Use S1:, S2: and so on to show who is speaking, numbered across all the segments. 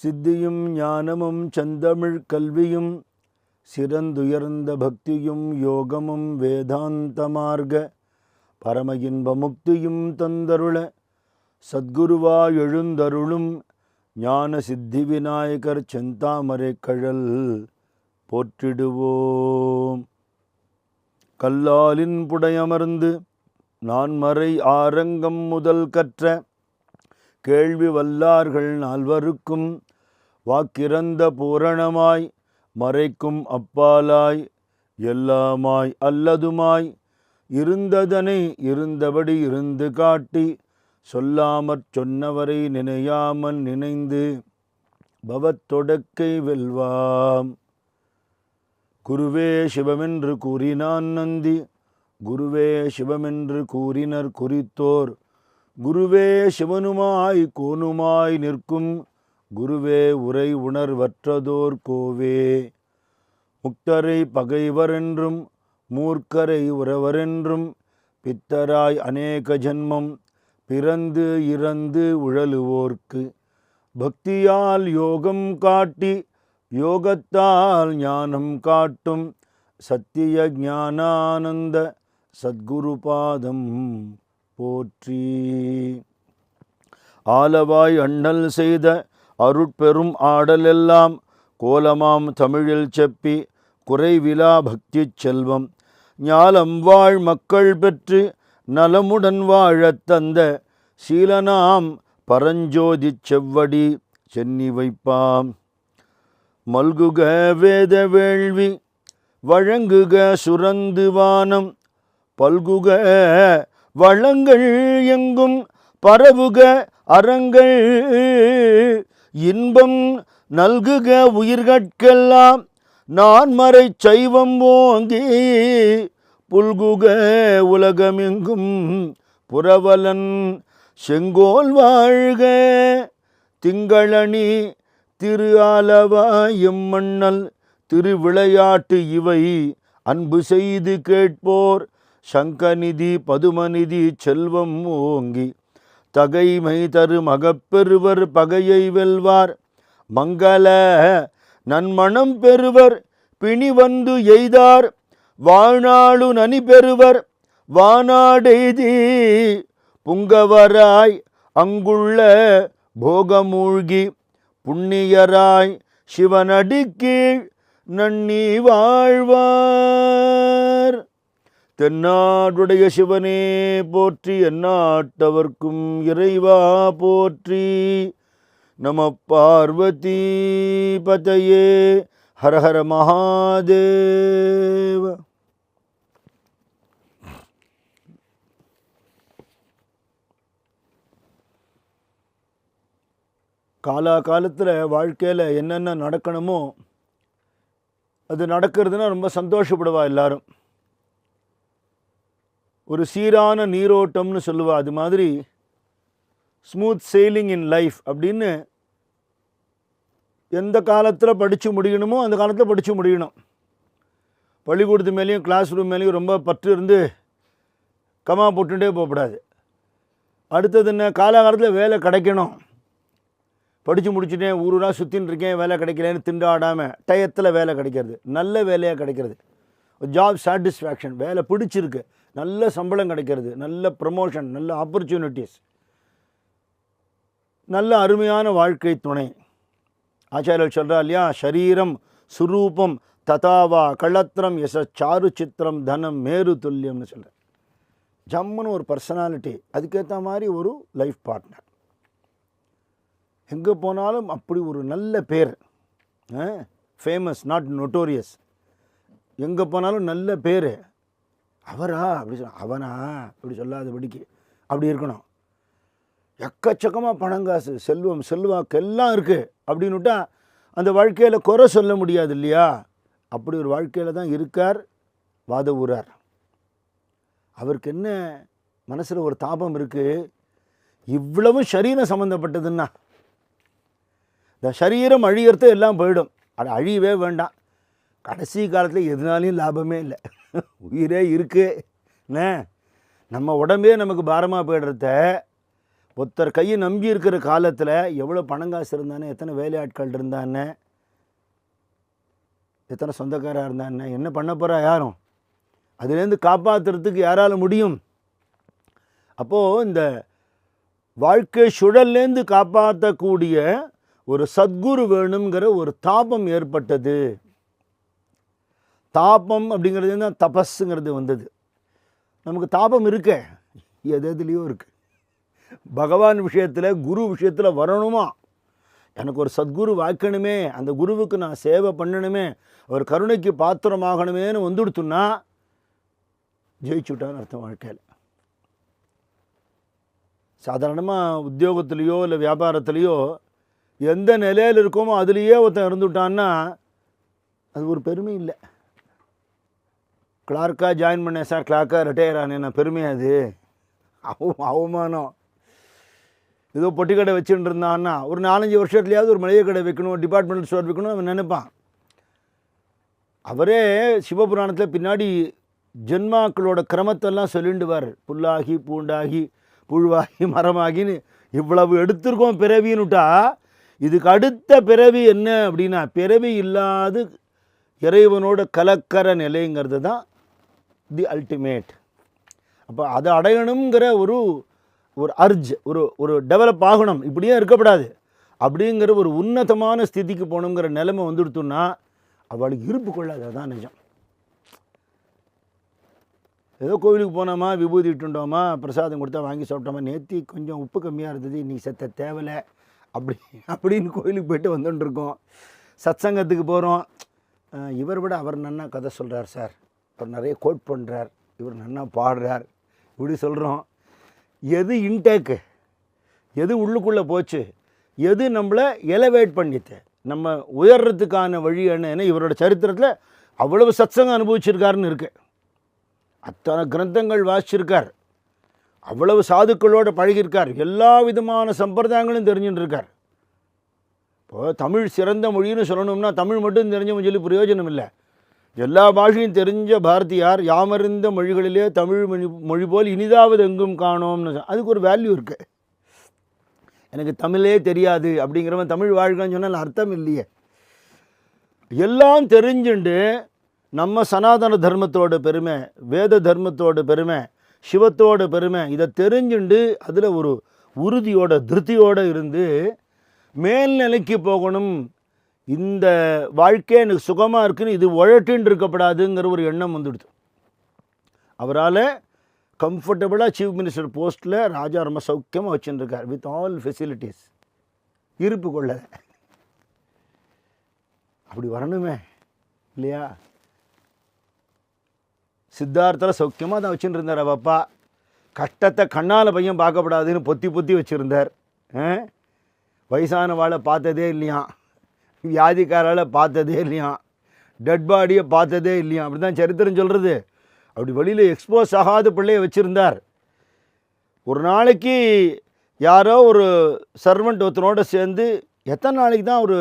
S1: சித்தியும் ஞானமும் செந்தமிழ் கல்வியும் சிறந்துயர்ந்த பக்தியும் யோகமும் வேதாந்த மார்க்க பரம இன்ப முக்தியும் தந்தருள சத்குருவாய் எழுந்தருளும் ஞான சித்தி விநாயகர் செந்தாமரை கழல் போற்றிடுவோம். கல்லாலின் புடையமர்ந்து நான்மறை ஆரங்கம் முதல் கற்ற கேள்வி வல்லார்கள் நால்வருக்கும் வாக்கிறந்த பூரணமாய் மறைக்கும் அப்பாலாய் எல்லாமாய் அல்லதுமாய் இருந்ததனை இருந்தபடி இருந்து காட்டி சொல்லாமற் சொன்னவரை நினையாமல் நினைந்து பவத்தொடக்கை வெல்வாம். குருவே சிவமென்று கூறினான் நந்தி, குருவே சிவமென்று கூறினர் குறித்தோர், குருவே சிவனுமாய் கோனுமாய் நிற்கும் குருவே உரை உணர்வற்றதோர் கோவே. முக்தரை பகைவரென்றும் மூர்க்கரை உறவரென்றும் பித்தராய் அநேக ஜன்மம் பிறந்து இறந்து உழலுவோர்க்கு பக்தியால் யோகம் காட்டி யோகத்தால் ஞானம் காட்டும் சத்திய ஞானானந்த சத்குரு பாதம் போற்றி. ஆலவாய் அண்ணல் செய்த அருட்பெரும் ஆடலெல்லாம் கோலமாம் தமிழில் செப்பி குறைவிலா பக்தி செல்வம் ஞாலம் வாழ் மக்கள் பெற்று நலமுடன் வாழத் தந்த சீலனாம் பரஞ்சோதி செவ்வடி சென்னி வைப்பாம். மல்குக வேத வேள்வி வழங்குக சுரந்து வானம் பல்குக வளங்கள் எங்கும் பரவுக அறங்கள் இன்பம் நல்குக உயிர்கட்கெல்லாம் நான்மறை சைவம் ஓங்கி புல்குக உலகமெங்கும் புரவலன் செங்கோல் வாழ்க. திங்களணி திரு ஆலவாயம் மண்ணல் திருவிளையாட்டு இவை அன்பு செய்து கேட்போர் சங்கநிதி பதுமநிதி செல்வம் ஓங்கி தகைமை தரு மகப்பெறுவர் பகையை வெல்வார் மங்கள நன்மணம் பெறுவர் பிணி வந்து எய்தார் வாழ்நாளு நனி பெறுவர் வானாடெய்தி புங்கவராய் அங்குள்ள போகமூழ்கி புண்ணியராய் சிவனடிக்கீழ் நன்னி வாழ்வார். தென்னாடுடைய சிவனே போற்றி, எந்நாட்டவர்க்கும் இறைவா போற்றி. நம பார்வதி பதயே, ஹர ஹர மகாதேவ. காலத்தில் வாழ்க்கையில் என்னென்ன நடக்கணுமோ அது நடக்கிறதுனா ரொம்ப சந்தோஷப்படுவா எல்லாரும். ஒரு சீரான நீரோட்டம்னு சொல்லுவா. அது மாதிரி ஸ்மூத் செயிலிங் இன் லைஃப் அப்படின்னு எந்த காலத்தில் படித்து முடியணுமோ அந்த காலத்தில் படித்து முடியணும். பள்ளிக்கூடத்து மேலேயும் கிளாஸ் ரூம் மேலேயும் ரொம்ப பற்று இருந்து கமா போட்டுட்டே போகக்கூடாது. அடுத்தது என்ன, காலகாலத்தில் வேலை கிடைக்கணும். படித்து முடிச்சுட்டேன் ஊரூராக சுற்றின்னு இருக்கேன் வேலை கிடைக்கலன்னு திண்டாடாமல் டயத்தில் வேலை கிடைக்கிறது, நல்ல வேலையாக கிடைக்கிறது, ஜாப் சாட்டிஸ்ஃபேக்ஷன், வேலை பிடிச்சிருக்கு, நல்ல சம்பளம் கிடைக்கிறது, நல்ல ப்ரமோஷன், நல்ல ஆப்பர்ச்சுனிட்டிஸ், நல்ல அருமையான வாழ்க்கை துணை. ஆச்சாரியர் சொல்கிறா இல்லையா, ஷரீரம் சுரூபம் ததாவா களத்திரம் எச சாரு சித்திரம் தனம் மேரு துல்லியம்னு சொல்கிறேன். ஜம்முன்னு ஒரு பர்சனாலிட்டி, அதுக்கேற்ற மாதிரி ஒரு லைஃப் பார்ட்னர். எங்கே போனாலும் அப்படி ஒரு நல்ல பேர், ஃபேமஸ் நாட் நோட்டோரியஸ். எங்கே போனாலும் நல்ல பேர். அவரா அப்படி சொன்ன, அவனா அப்படி சொல்லாதபடிக்கு அப்படி இருக்கணும். எக்கச்சக்கமாக பணங்காசு செல்வம் செல்வாக்கு எல்லாம் இருக்குது அப்படின்னுட்டா அந்த வாழ்க்கையில் குறை சொல்ல முடியாது இல்லையா. அப்படி ஒரு வாழ்க்கையில் தான் இருக்கார் வாத ஊரார். அவருக்கு என்ன மனசில் ஒரு தாபம் இருக்குது, இவ்வளவும் சரீரம் சம்மந்தப்பட்டதுன்னா இந்த சரீரம் அழியறது எல்லாம் போயிடும், அது அழியவே வேண்டாம். கடைசி காலத்தில் எதுனாலையும் லாபமே இல்லை, உயிரே இருக்குது. நம்ம உடம்பே நமக்கு பாரமாக போய்டுறத ஒருத்தர் கையை நம்பி இருக்கிற காலத்தில் எவ்வளோ பணங்காசு இருந்தானே, எத்தனை வேலையாட்கள் இருந்தானே, எத்தனை சொந்தக்காராக இருந்தானே, என்ன பண்ண போகிறா யாரும்? அதுலேருந்து காப்பாற்றுறதுக்கு யாரால் முடியும்? அப்போது இந்த வாழ்க்கை சுழல்லேருந்து காப்பாற்றக்கூடிய ஒரு சத்குரு வேணுங்கிற ஒரு தாபம் ஏற்பட்டது. தாபம் அப்படிங்கிறது தான் தபஸுங்கிறது வந்தது. நமக்கு தாபம் இருக்க எதுலேயோ இருக்குது. பகவான் விஷயத்தில், குரு விஷயத்தில் வரணுமா, எனக்கு ஒரு சத்குரு வாய்க்கணுமே, அந்த குருவுக்கு நான் சேவை பண்ணணுமே, அவர் கருணைக்கு பாத்திரமாகணுமேனு வந்துடுத்துன்னா ஜெயிச்சுட்டான்னு அர்த்தம் வாழ்க்கையில். சாதாரணமாக உத்தியோகத்துலேயோ இல்லை வியாபாரத்துலேயோ எந்த நிலையில் இருக்கோமோ அதுலேயே ஒருத்தன் இருந்துட்டான்னா அது ஒரு பெருமை இல்லை. கிளார்க்காக ஜாயின் பண்ணேன் சார், கிளார்க்காக ரிட்டையர் ஆனேன், பெருமையாக அது அவமானம். ஏதோ பொட்டி கடை வச்சுட்டு இருந்தான்னா ஒரு 4-5 வருஷத்துலையாவது ஒரு மளிகை கடை வைக்கணும், டிபார்ட்மெண்டல் ஸ்டோர் வைக்கணும் அவன் நினைப்பான். அவரே சிவபுராணத்தில் பின்னாடி ஜென்மாக்களோட கிரமத்தெல்லாம் சொல்லிண்டுவார். புல்லாகி பூண்டாகி புழுவாகி மரமாகின்னு இவ்வளவு எடுத்திருக்கோம் பிறவின்னுட்டா, இதுக்கு அடுத்த பிறவி என்ன அப்படின்னா பிறவி இல்லாது இறைவனோட கலக்கர நிலைங்கிறது தான் தி அல்டிமேட். அப்போ அதை அடையணுங்கிற ஒரு அர்ஜ், ஒரு டெவலப் ஆகணும், இப்படியே இருக்கப்படாது அப்படிங்கிற ஒரு உன்னதமான ஸ்திதிக்கு போகணுங்கிற நிலைமை வந்துடுத்துன்னா அவளுக்கு இருப்பு கொள்ளாது. அதுதான் நிஜம். ஏதோ கோவிலுக்கு போனோமா, விபூதி இட்டுட்டோமா, பிரசாதம் கொடுத்தா வாங்கி சாப்பிட்டோமா, நேற்று கொஞ்சம் உப்பு கம்மியாக இருந்தது, இன்றைக்கி செத்த தேவலை அப்படின்னு கோவிலுக்கு போய்ட்டு வந்துட்டுருக்கோம். சத்சங்கத்துக்கு போகிறோம், இவர் விட அவர் நன்னா கதை சொல்கிறார் சார், அவர் நிறைய கோட் பண்ணுறார், இவர் நன்னா பாடுறார், இப்படி சொல்கிறோம். எது இன்டேக்கு, எது உள்ளுக்குள்ளே போச்சு, எது நம்மளை எலவேட் பண்ணிட்டு நம்ம உயர்றதுக்கான வழி என்ன? ஏன்னா இவரோட சரித்திரத்தில் அவ்வளவு சத்சங்கம் அனுபவிச்சிருக்காருன்னு இருக்கு. அத்தனை கிரந்தங்கள் வாசிச்சிருக்கார், அவ்வளவு சாதுக்களோடு பழகியிருக்கார், எல்லா விதமான சம்பிரதாயங்களும் தெரிஞ்சுட்டு இருக்கார். இப்போது தமிழ் சிறந்த மொழின்னு சொல்லணும்னா தமிழ் மட்டும் தெரிஞ்சவங்க சொல்லி பிரயோஜனம் இல்லை. எல்லா பாஷையும் தெரிஞ்ச பாரதியார் யாமறிந்த மொழிகளிலே தமிழ் மொழி போல் இனிதாவது எங்கும் காணோம்னு, அதுக்கு ஒரு வேல்யூ இருக்குது. எனக்கு தமிழே தெரியாது அப்படிங்கிறவன் தமிழ் வாழ்க்கைன்னு சொன்னால் அர்த்தம் இல்லையே. எல்லாம் தெரிஞ்சுண்டு நம்ம சனாதன தர்மத்தோட பெருமை, வேத தர்மத்தோட பெருமை, சிவத்தோட பெருமை, இதை தெரிஞ்சுண்டு அதில் ஒரு உறுதியோட திருப்தியோடு இருந்து மேல்நிலைக்கு போகணும். இந்த வாழ்க்கை எனக்கு சுகமாக இருக்குன்னு இது உழட்டின்னு இருக்கப்படாதுங்கிற ஒரு எண்ணம் வந்துடுது. அவரால் கம்ஃபர்டபுளாக சீஃப் மினிஸ்டர் போஸ்ட்டில் ராஜா ரொம்ப சௌக்கியமாக வச்சுருக்கார், வித் ஆல் ஃபெசிலிட்டிஸ், இருப்பு கொள்ள. அப்படி வரணுமே இல்லையா? சித்தார்த்தில் சௌக்கியமாக தான் வச்சுட்டு இருந்தார். அப்பா கஷ்டத்தை கண்ணால் பையன் பார்க்கப்படாதுன்னு பொத்தி வச்சுருந்தார். வயசான வாழை பார்த்ததே இல்லையா, வியாதிக்காரால் பார்த்ததே இல்லையா, டெட் பாடியை பார்த்ததே இல்லையா, அப்படி தான் சரித்திரம் சொல்கிறது. அப்படி வெளியில் எக்ஸ்போஸ் ஆகாத பிள்ளையை வச்சுருந்தார். ஒரு நாளைக்கு யாரோ ஒரு சர்வெண்ட் ஒருத்தனோட சேர்ந்து எத்தனை நாளைக்கு தான் ஒரு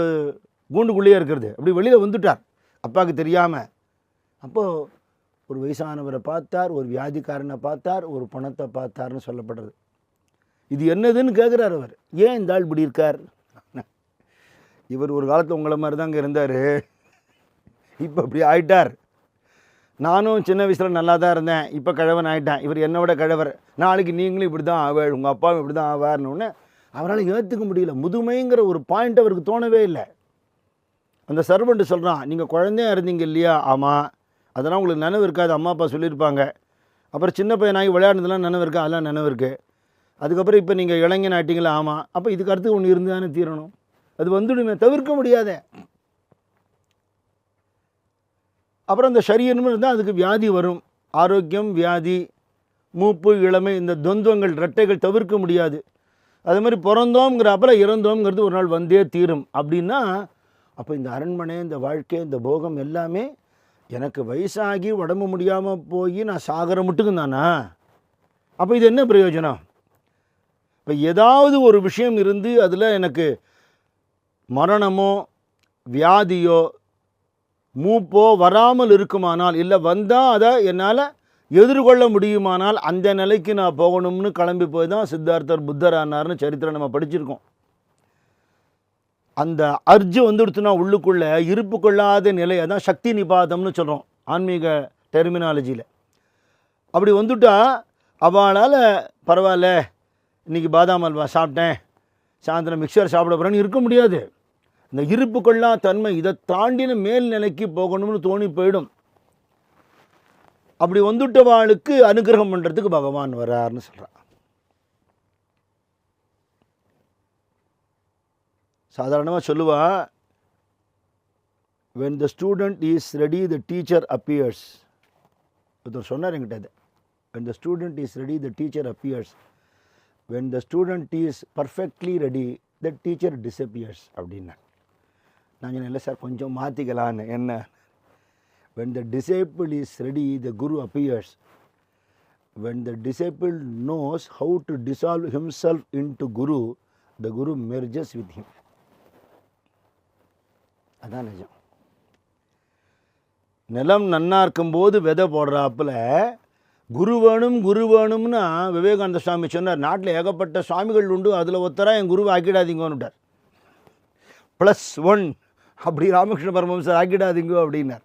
S1: கூண்டுக்குள்ளேயே இருக்கிறது, அப்படி வெளியில் வந்துட்டார் அப்பாவுக்கு தெரியாமல். அப்போது ஒரு வயசானவரை பார்த்தார், ஒரு வியாதிக்காரனை பார்த்தார், ஒரு பணத்தை பார்த்தார்னு சொல்லப்படுறது. இது என்னதுன்னு கேட்குறார் அவர். ஏன் இந்த ஆள் இப்படி இருக்கார்? இவர் ஒரு காலத்தில் உங்களை மாதிரி தாங்க இருந்தார், இப்போ இப்படி ஆயிட்டார். நானும் சின்ன வயசில் நல்லா தான் இருந்தேன், இப்போ கிழவன் ஆகிட்டேன், இவர் என்னை விட கிழவர், நாளைக்கு நீங்களும் இப்படி தான் ஆவாள், உங்கள் அப்பாவும் இப்படி தான் ஆவார்னு அவரால் ஏற்றுக்க முடியல. முதுமைங்கிற ஒரு பாயிண்ட் அவருக்கு தோணவே இல்லை. அந்த சர்வெண்ட்டு சொல்கிறான், நீங்கள் குழந்தையா இருந்தீங்க இல்லையா? ஆமாம். அதெல்லாம் உங்களுக்கு நினைவு இருக்காது, அம்மா அப்பா சொல்லியிருப்பாங்க. அப்புறம் சின்ன பையனாகி விளையாடுனதுலாம் நினைவு இருக்கா? அதெல்லாம் நினைவு இருக்குது. அதுக்கப்புறம் இப்போ நீங்கள் இளைஞன் ஆகிட்டீங்களா? ஆமாம். அப்போ இதுக்கு அடுத்து ஒன்று இருந்து தானே தீரணும், அது வந்துடுமே, தவிர்க்க முடியாத. அப்புறம் அந்த சரீரம்னு இருந்தால் அதுக்கு வியாதி வரும், ஆரோக்கியம் வியாதி, மூப்பு இளமை, இந்த துவந்தங்கள் ரெட்டைகள் தவிர்க்க முடியாது. அது மாதிரி பிறந்தோங்கிற அப்புறம் இறந்தோங்கிறது ஒரு நாள் வந்தே தீரும். அப்படின்னா அப்போ இந்த அரண்மனை, இந்த வாழ்க்கை, இந்த போகம் எல்லாமே எனக்கு வயசாகி உடம்பு முடியாமல் போய் நான் சாகர மட்டுக்கும் தானா? அப்போ இது என்ன பிரயோஜனம்? இப்போ ஏதாவது ஒரு விஷயம் இருந்து அதில் எனக்கு மரணமோ வியாதியோ மூப்போ வராமல் இருக்குமானால், இல்லை வந்தால் அதை என்னால் எதிர்கொள்ள முடியுமானால் அந்த நிலைக்கு நான் போகணும்னு கிளம்பி போய் தான் சித்தார்த்தர் புத்தர் ஆனார்னு சரித்திரம் நம்ம படிச்சிருக்கோம். அந்த அர்ஜு வந்துடுத்துனா உள்ளுக்குள்ளே இருப்பு கொள்ளாத நிலை, அதான் சக்தி நிபாதம்னு சொல்கிறோம் ஆன்மீக டெர்மினாலஜியில். அப்படி வந்துட்டா அவளால் பரவாயில்ல இன்றைக்கி பாதாம் அல்வா சாப்பிட்டேன், சாயந்தரம் மிக்சர் சாப்பிட போகிறேன்னு இருக்க முடியாது. இந்த இருப்பு கொள்ளா தன்மை இதை தாண்டின மேல் நிலைக்கு போகணும்னு தோணி போயிடும். அப்படி வந்துட்டவாளுக்கு அனுகிரகம் பண்ணுறதுக்கு பகவான் வராருன்னு சொல்கிறான். சாதாரணமாக சொல்லுவா, when the student is ready the teacher appears. ஒருத்தர் சொன்னார் என்கிட்ட, when the student is ready the teacher appears, when the student is perfectly ready the teacher disappears அப்படின்னா. நான் சொன்னேன் இல்லை சார் கொஞ்சம் மாற்றிக்கலான்னு. என்ன? when the disciple is ready the guru appears, when the disciple knows how to dissolve himself into guru, the guru merges with him. அதான் நிஜம். நிலம் நன்னா இருக்கும்போது விதை போடுறாப்புல குரு வேணும்னா விவேகானந்த சுவாமி சொன்னார், நாட்டில் ஏகப்பட்ட சுவாமிகள் உண்டு, அதில் ஒருத்தராக என் குருவை ஆக்கிடாதீங்கன்னுட்டார். +1 அப்படி ராமகிருஷ்ண பரமஹம்சர் ஆக்கிடாதீங்கோ அப்படின்னார்.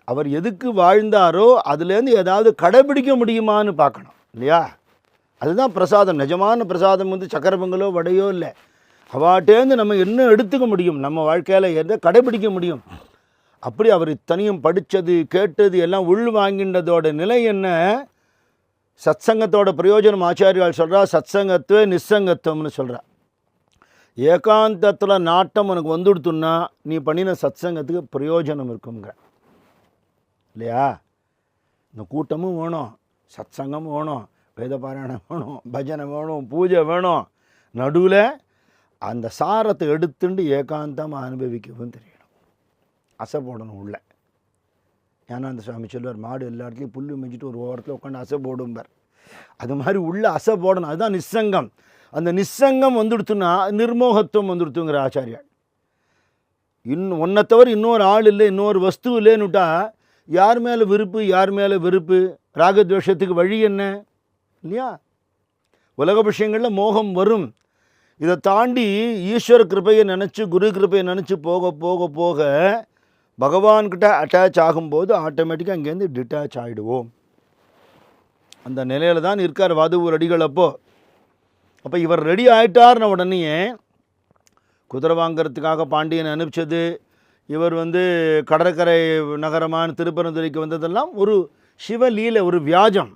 S1: அவர் எதுக்கு வாழ்ந்தாரோ அதுலேருந்து ஏதாவது கடைபிடிக்க முடியுமான்னு பார்க்கணும் இல்லையா? அதுதான் பிரசாதம். நிஜமான பிரசாதம் வந்து சக்கரை பொங்கலோ வடையோ இல்லை, அவாட்டேந்து நம்ம என்ன எடுத்துக்க முடியும், நம்ம வாழ்க்கையில் எதை கடைபிடிக்க முடியும். அப்படி அவர் இத்தனையும் படித்தது கேட்டது எல்லாம் உள் வாங்கின்றதோட நிலை என்ன? சத்சங்கத்தோட பிரயோஜனம் ஆச்சாரியால் சொல்கிறா, சத்சங்கத்துவே நிஸ்ஸங்கத்துவம்னு சொல்கிறா. ஏகாந்தத்தில் நாட்டம் உனக்கு வந்துடுத்துன்னா நீ பண்ணின சத்சங்கத்துக்கு பிரயோஜனம் இருக்குங்கிற இல்லையா? இந்த கூட்டமும் வேணும், சத்சங்கமும் வேணும், வேதபாராயணம் வேணும், பஜனை வேணும், பூஜை வேணும், நடுவில் அந்த சாரத்தை எடுத்துட்டு ஏகாந்தமாக அனுபவிக்கவும் தெரியணும். அசை போடணும் உள்ள. ஞானானந்த சுவாமி சொல்லுவார், மாடு எல்லா இடத்துலையும் புல்லு மேய்ச்சிட்டு ஒரு ஓரத்தில் உட்காந்து அசை போடும்பார். அது மாதிரி உள்ள அசை போடணும். அதுதான் நிஸ்ஸங்கம். அந்த நிஸ்ஸங்கம் வந்துடுத்துன்னா நிர்மோகத்துவம் வந்துடுத்துங்கிற ஆச்சாரியால். ஒன்றை தவிர இன்னொரு ஆள் இல்லை, இன்னொரு வஸ்து இல்லைன்னுட்டா யார் மேலே விருப்பு, யார் மேலே வெறுப்பு, ராகத்வேஷத்துக்கு வழி என்ன இல்லையா? உலக விஷயங்களில் மோகம் வரும். இதை தாண்டி ஈஸ்வர கிருபையை நினச்சி குரு கிருபையை நினச்சி போக போக போக பகவான்கிட்ட அட்டாச் ஆகும்போது ஆட்டோமேட்டிக்காக அங்கேருந்து டிட்டாச் ஆகிடுவோம். அந்த நிலையில் தான் இருக்கார் வாதுவூர் அடிகள். அப்போ இவர் ரெடி ஆகிட்டார்ன உடனே குதிரை வாங்கிறதுக்காக பாண்டியனை அனுப்பிச்சது, இவர் வந்து கடற்கரை நகரமான திருப்பரந்துரைக்கு வந்ததெல்லாம் ஒரு சிவலீலை, ஒரு வியாஜம்.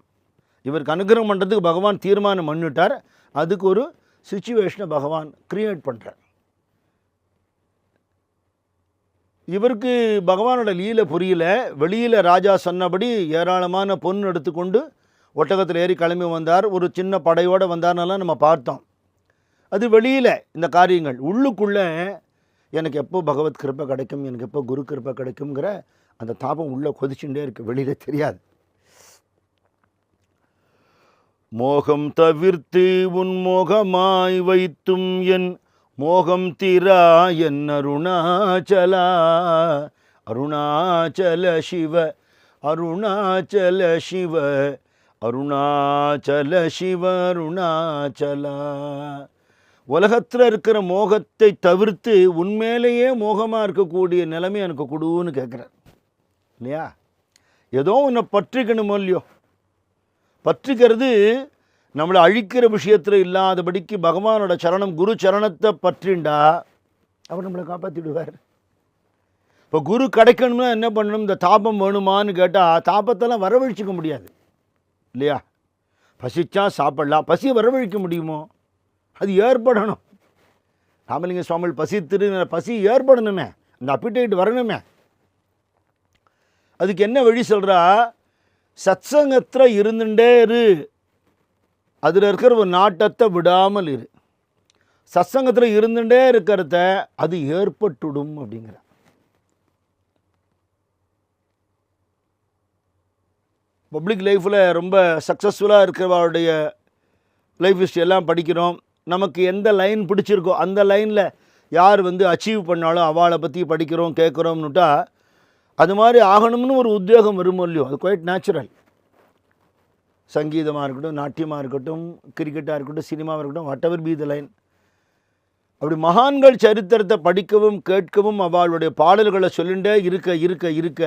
S1: இவருக்கு அனுகிரகம் பண்ணுறதுக்கு பகவான் தீர்மானம் பண்ணிட்டார். அதுக்கு ஒரு சிச்சுவேஷனை பகவான் கிரியேட் பண்ணுறார். இவருக்கு பகவானோட லீலை புரியல. வெளியில் ராஜா சொன்னபடி ஏராளமான பொண்ணு எடுத்துக்கொண்டு ஒட்டகத்தில் ஏறி கிளம்பி வந்தார். ஒரு சின்ன படையோடு வந்தார்னெல்லாம் நம்ம பார்த்தோம். அது வெளியில் இந்த காரியங்கள். உள்ளுக்குள்ளே எனக்கு எப்போ பகவத் கிருப்பை கிடைக்கும், எனக்கு எப்போ குரு கிருப்பை கிடைக்குங்கிற அந்த தாபம் உள்ளே கொதிச்சுட்டே இருக்குது, வெளியில் தெரியாது. மோகம் தவிர்த்து உன்மோகமாய் வைத்தும் என் மோகம் தீரா என் அருணாச்சலா, அருணாச்சல சிவ அருணாச்சல சிவ அருணாச்சல சிவ அருணாச்சலா. உலகத்தில் இருக்கிற மோகத்தை தவிர்த்து உண்மையிலேயே மோகமாக இருக்கக்கூடிய நிலைமை எனக்கு கொடுன்னு கேட்குறார் இல்லையா? ஏதோ ஒன்றை பற்றிக்கணுமோ இல்லையோ? பற்றிக்கிறது நம்மளை அழிக்கிற விஷயத்தில் இல்லாதபடிக்கு பகவானோட சரணம், குரு சரணத்தை பற்றிண்டா அவர் நம்மளை காப்பாற்றிடுவார். இப்போ குரு கிடைக்கணும்னா என்ன பண்ணணும்? இந்த தாபம் வேணுமான்னு கேட்டால் தாபத்தெல்லாம் வரவழிச்சிக்க முடியாது இல்லையா? பசிச்சா சாப்பிடலாம், பசியை வரவழிக்க முடியுமோ? அது ஏற்படணும். ராமலிங்க சுவாமிகள் பசி ஏற்படணுமே, அந்த அப்பிடைட் வரணுமே. அதுக்கு என்ன வழி சொல்கிறா? சத்சங்கத்தில் இருந்துட்டே இரு, அதில் இருக்கிற ஒரு நாட்டத்தை விடாமல் இரு. சத்சங்கத்தில் இருந்துட்டே இருக்கிறத அது ஏற்பட்டுடும் அப்படிங்கிற. பப்ளிக் லைஃப்பில் ரொம்ப சக்ஸஸ்ஃபுல்லாக இருக்கிறவருடைய லைஃப் ஹிஸ்ட்ரி எல்லாம் படிக்கிறோம். நமக்கு எந்த லைன் பிடிச்சிருக்கோ அந்த லைனில் யார் வந்து அச்சீவ் பண்ணாலும் அவளை பற்றி படிக்கிறோம், கேட்குறோம்னுட்டா அது மாதிரி ஆகணும்னு ஒரு உத்வேகம் வருமோ இல்லையோ? அது குவைட் நேச்சுரல். சங்கீதமாக இருக்கட்டும், நாட்டியமாக இருக்கட்டும், கிரிக்கெட்டாக இருக்கட்டும், சினிமாவாக இருக்கட்டும், what ever be the line. அப்படி மகான்கள் சரித்திரத்தை படிக்கவும் கேட்கவும் அவளுடைய பாடல்களை சொல்லிகிட்டே இருக்க இருக்க இருக்க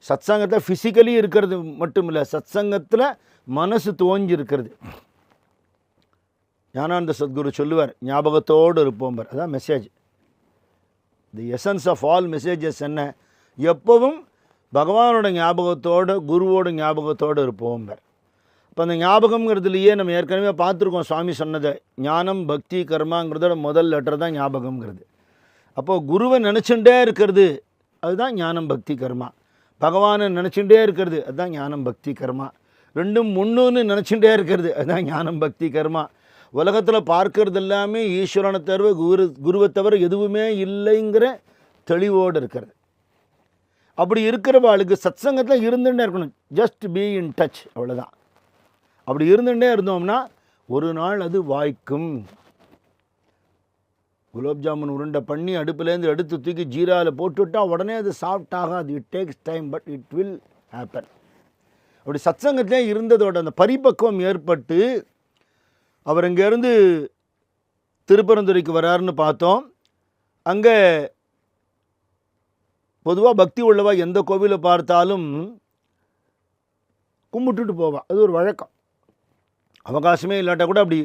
S1: சத்சங்கத்தில் ஃபிசிக்கலி இருக்கிறது மட்டும் இல்லை, சத்சங்கத்தில் மனசு தோஞ்சி இருக்கிறது. ஞானானந்த சத்குரு சொல்லுவார், ஞாபகத்தோடு இருப்போம்பர். அதான் message. The essence of all messages என்ன? எப்பவும் பகவானோட ஞாபகத்தோடு, குருவோட ஞாபகத்தோடு இருப்போம்பர். இப்போ அந்த ஞாபகங்கிறதுலையே நம்ம ஏற்கனவே பார்த்துருக்கோம் சுவாமி சொன்னதை, ஞானம் பக்தி கர்மாங்கிறதோட முதல் லெட்டர் தான் ஞாபகங்கிறது. அப்போது குருவை நினச்சுட்டே இருக்கிறது அதுதான் ஞானம் பக்தி கர்மா. பகவானை நினச்சிட்டே இருக்கிறது அதுதான் ஞானம் பக்தி கர்மா. ரெண்டும் முன்னூன்னு நினச்சிட்டே இருக்கிறது அதுதான் ஞானம் பக்தி கர்மா. உலகத்தில் பார்க்கறது எல்லாமே ஈஸ்வரனை தவிர குருவை தவிர எதுவுமே இல்லைங்கிற தெளிவோடு இருக்கிறது. அப்படி இருக்கிறவாளுக்கு சத் சங்கத்தில் இருந்துகிட்டே இருக்கணும். ஜஸ்ட் பி இன் டச், அவ்வளோதான். அப்படி இருந்துகிட்டே இருந்தோம்னா ஒரு நாள் அது வாய்க்கும். குலோப் ஜாமுன் உருண்டை பண்ணி அடுப்புலேருந்து எடுத்து தூக்கி ஜீராவில் போட்டுவிட்டால் உடனே அது சாஃப்ட் ஆகாது. It takes time, but it will happen. அப்படி சத்சங்கத்திலே இருந்ததோட அந்த பரிபக்குவம் ஏற்பட்டு அவர் இங்கேருந்து திருப்பரந்துரைக்கு வராருன்னு பார்த்தோம். அங்கே பொதுவாக பக்தி உள்ளவா எந்த கோவிலை பார்த்தாலும் கும்பிட்டுட்டு போவா, அது ஒரு வழக்கம். அவகாசமே இல்லாட்டா கூட அப்படி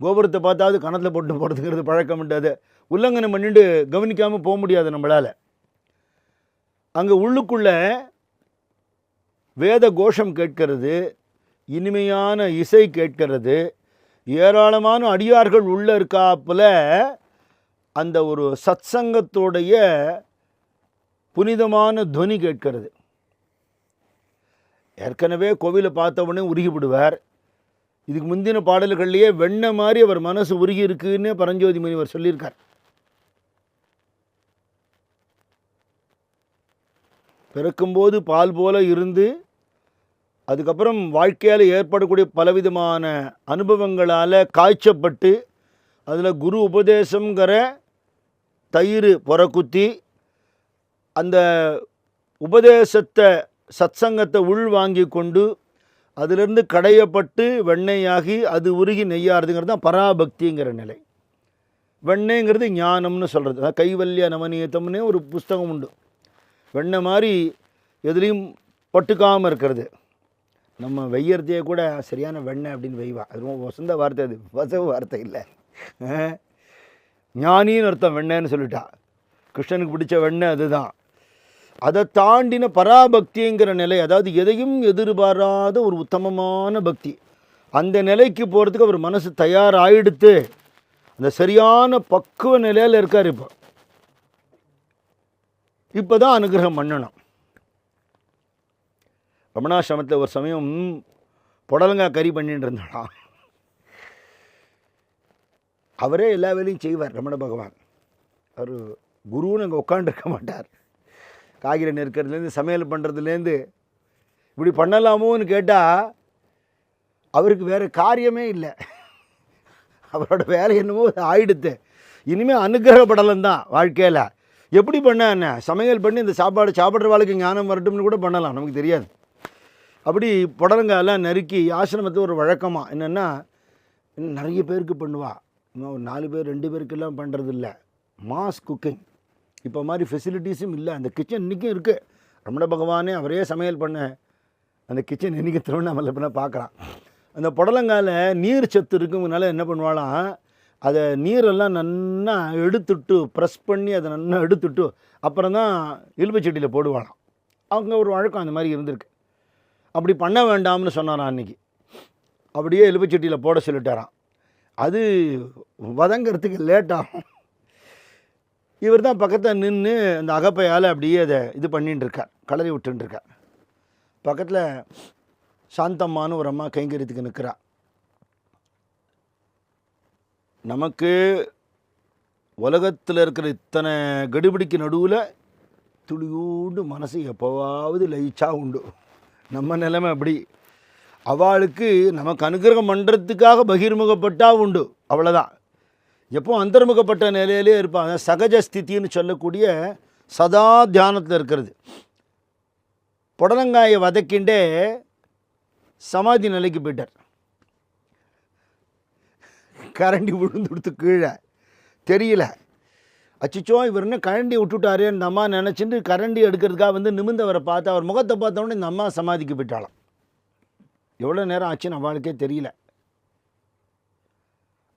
S1: கோபுரத்தை பார்த்தாவது கணத்தில் போட்டு போகிறதுங்கிறது பழக்கம்ட்டு அதை உல்லங்கனம் பண்ணிட்டு கவனிக்காமல் போக முடியாது நம்மளால். அங்கே உள்ளுக்குள்ளே வேத கோஷம் கேட்கிறது, இனிமையான இசை கேட்கிறது, ஏராளமான அடியார்கள் உள்ளே இருக்காப்புல அந்த ஒரு சத்சங்கத்தோடைய புனிதமான துவனி கேட்கிறது. ஏற்கனவே கோவிலை பார்த்தவொடனே உருகிவிடுவார். இதுக்கு முந்தின பாடல்கள்லேயே வெண்ண மாதிரி அவர் மனசு உருகி இருக்குன்னு பரஞ்சோதி முனிவர் சொல்லியிருக்கார். பிறக்கும்போது பால் போல இருந்து அதுக்கப்புறம் வாழ்க்கையால் ஏற்படக்கூடிய பலவிதமான அனுபவங்களால் காய்ச்சப்பட்டு அதில் குரு உபதேசங்கிற தயிர் புறக்குத்தி அந்த உபதேசத்தை சத்சங்கத்தை உள் வாங்கி கொண்டு அதிலிருந்து கடையப்பட்டு வெண்ணெயாகி அது உருகி நெய்யாறுதுங்கிறது தான் பராபக்திங்கிற நிலை. வெண்ணெய்ங்கிறது ஞானம்னு சொல்கிறது. அதான் கைவல்ய நவநீதம்னே ஒரு புஸ்தகம் உண்டு. வெண்ணெய் மாதிரி எதுலேயும் பட்டுக்காமல் இருக்கிறது. நம்ம வெய்யறதையே கூட சரியான வெண்ணெய் அப்படின்னு வெய்வா. அது ரொம்ப வசந்த வார்த்தை, அது வசவு வார்த்தை இல்லை. ஞானின்னு அர்த்தம் வெண்ணெய்ன்னு சொல்லிட்டா. கிருஷ்ணனுக்கு பிடிச்ச வெண்ணெய் அதுதான். அதை தாண்டின பராபக்திங்கிற நிலை, அதாவது எதையும் எதிர்பாராத ஒரு உத்தமமான பக்தி, அந்த நிலைக்கு போகிறதுக்கு அவர் மனசு தயாராகிடுத்து. அந்த சரியான பக்குவ நிலையில் இருக்கார். இப்போ தான் அனுகிரகம் பண்ணணும். ரமணாசிரமத்தில் ஒரு சமயம் புடலங்காய் கறி பண்ணிட்டு இருந்தாலாம். அவரே எல்லா வேலையும் செய்வார் ரமண பகவான். அவர் குருன்னு அங்கே உட்காண்டிருக்க மாட்டார். காய்கறி நெருக்கிறதுலேருந்து சமையல் பண்ணுறதுலேருந்து இப்படி பண்ணலாமோன்னு கேட்டால் அவருக்கு வேறு காரியமே இல்லை. அவரோட வேலை என்னமோ ஆயிடுத்து. இனிமேல் அனுகிரகப்படலம் தான் வாழ்க்கையில். எப்படி பண்ண என்ன சமையல் பண்ணி இந்த சாப்பிட்ற வாழ்க்கை ஞானம் வரட்டும்னு கூட பண்ணலாம், நமக்கு தெரியாது. அப்படி புடலங்காயெல்லாம் நறுக்கி ஆசிரமத்தில் ஒரு வழக்கமாக என்னென்னா நிறைய பேருக்கு பண்ணுவா. இன்னும் ஒரு 4 பேர் 2 பேருக்கெல்லாம் பண்ணுறது இல்லை. Mass cooking. இப்போ மாதிரி ஃபெசிலிட்டிஸும் இல்லை. அந்த கிச்சன் இன்றைக்கும் இருக்குது. ரமண பகவானே அவரே சமையல் பண்ண அந்த கிச்சன் இன்றைக்கி திருவண்ணாமலை பண்ண பார்க்குறான். அந்த புடலங்காயில் நீர் சத்து இருக்குங்கனால என்ன பண்ணுவாளாம், அதை நீரெல்லாம் நன்னா எடுத்துட்டு ப்ரெஸ் பண்ணி அதை நன்னா எடுத்துட்டு அப்புறம் தான் எலும்பு சட்டியில் போடுவாளாம். அவங்க ஒரு வழக்கம் அந்த மாதிரி இருந்திருக்கு. அப்படி பண்ண வேண்டாம்னு சொன்னாராம் அன்றைக்கி. அப்படியே எலும்பு சட்டியில் போட சொல்லிட்டாராம். அது வதங்கிறதுக்கு லேட்டாகும். இவர் தான் பக்கத்தில் நின்று அந்த அகப்பையால் அப்படியே அதை இது பண்ணிட்டுருக்கார், கலரி விட்டுருக்கார். பக்கத்தில் சாந்தம்மானு ஒரு அம்மா கைங்கரியத்துக்கு நிற்கிறா. நமக்கு உலகத்தில் இருக்கிற இத்தனை கடுபிடிக்கு நடுவில் துளியூண்டு மனசு எப்போவாவது லயிச்சா உண்டு. நம்ம நிலைமை அப்படி. அவளுக்கு நமக்கு அனுகிரகம் பண்ணுறதுக்காக பகிர்முகப்பட்டா உண்டு, அவ்வளோதான். எப்போ அந்தர்முகப்பட்ட நிலையிலே இருப்பாங்க. சகஜஸ்தித்தின்னு சொல்லக்கூடிய சதா தியானத்தில் இருக்கிறது. புடலங்காயை வதக்கிண்டே சமாதி நிலைக்கு போயிட்டார். கரண்டி விழுந்துடுத்து கீழே, தெரியல. அச்சிச்சோ இவர் என்ன கரண்டி விட்டுட்டாரு அந்த அம்மா நினச்சிட்டு கரண்டி எடுக்கிறதுக்காக வந்து நிமிந்தவரை பார்த்து அவர் முகத்தை பார்த்தோன்னே இந்த அம்மா சமாதிக்கு போயிட்டாலாம். எவ்வளோ நேரம் ஆச்சுன்னு அவளுக்கே தெரியல.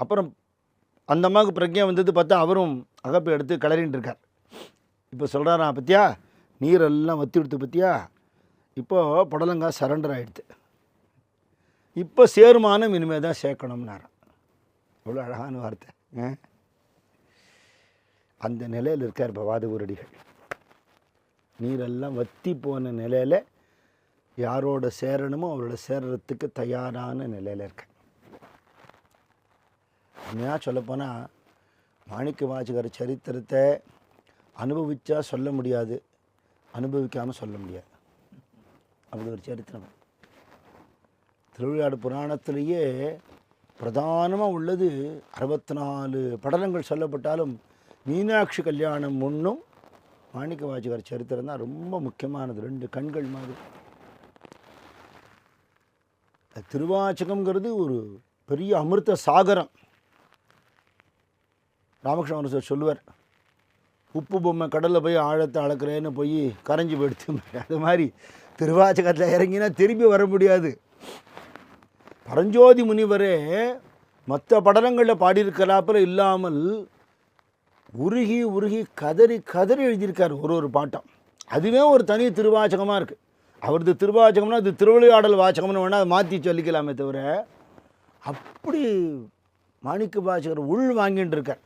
S1: அப்புறம் அந்த அம்மாவுக்கு பிரக்ஞை வந்தது பார்த்தா அவரும் அகப்பை எடுத்து கிளறின்னு இருக்கார். இப்போ சொல்கிறாராம், பத்தியா நீரெல்லாம் வற்றி எடுத்து பற்றியா, இப்போது புடலங்காய் சரண்டர் ஆகிடுது, இப்போ சேருமானம் இனிமேல் தான் சேர்க்கணும்னாராம். எவ்வளோ அழகான வார்த்தை. அந்த நிலையில் இருக்கார் இப்போ வாதவூரடிகள். நீரெல்லாம் வற்றி போன நிலையில் யாரோட சேரணுமோ அவரோட சேர்றதுக்கு தயாரான நிலையில் இருக்க. உண்மையாக சொல்லப்போனால் மாணிக்க வாசகர் சரித்திரத்தை அனுபவித்தா சொல்ல முடியாது, அனுபவிக்காமல் சொல்ல முடியாது. அப்படி ஒரு சரித்திரம். திருவிளையாடு புராணத்திலேயே பிரதானமாக உள்ளது 64 படலங்கள் சொல்லப்பட்டாலும் மீனாட்சி கல்யாணம் ஒன்றும் மாணிக்க வாசகர் சரித்திரம் தான் ரொம்ப முக்கியமானது. 2 கண்கள் மாதிரி. திருவாச்சகம்ங்கிறது ஒரு பெரிய அமிர்த சாகரம். ராமகிருஷ்ண சொல்லுவார், உப்பு பொம்மை கடலில் போய் ஆழத்தை அளக்கிறேன்னு போய் கரைஞ்சி போயிடுத்து. அது மாதிரி திருவாச்சகத்தில் இறங்கினா திரும்பி வர முடியாது. பரஞ்சோதி முனிவரே மற்ற படலங்களில் பாடியிருக்கலாப்பில் இல்லாமல் உருகி உருகி கதறி கதறி எழுதியிருக்கார் ஒரு பாட்டம். அதுவே ஒரு தனி திருவாச்சகமாக இருக்குது. அவரது திருவாச்சகம்னா அது திருவிளையாடல் வாச்சகம்னு வேணால் அதை மாற்றி சொல்லிக்கலாமே தவிர அப்படி மாணிக்க வாசகர் உள் வாங்கிட்டு இருக்கார்.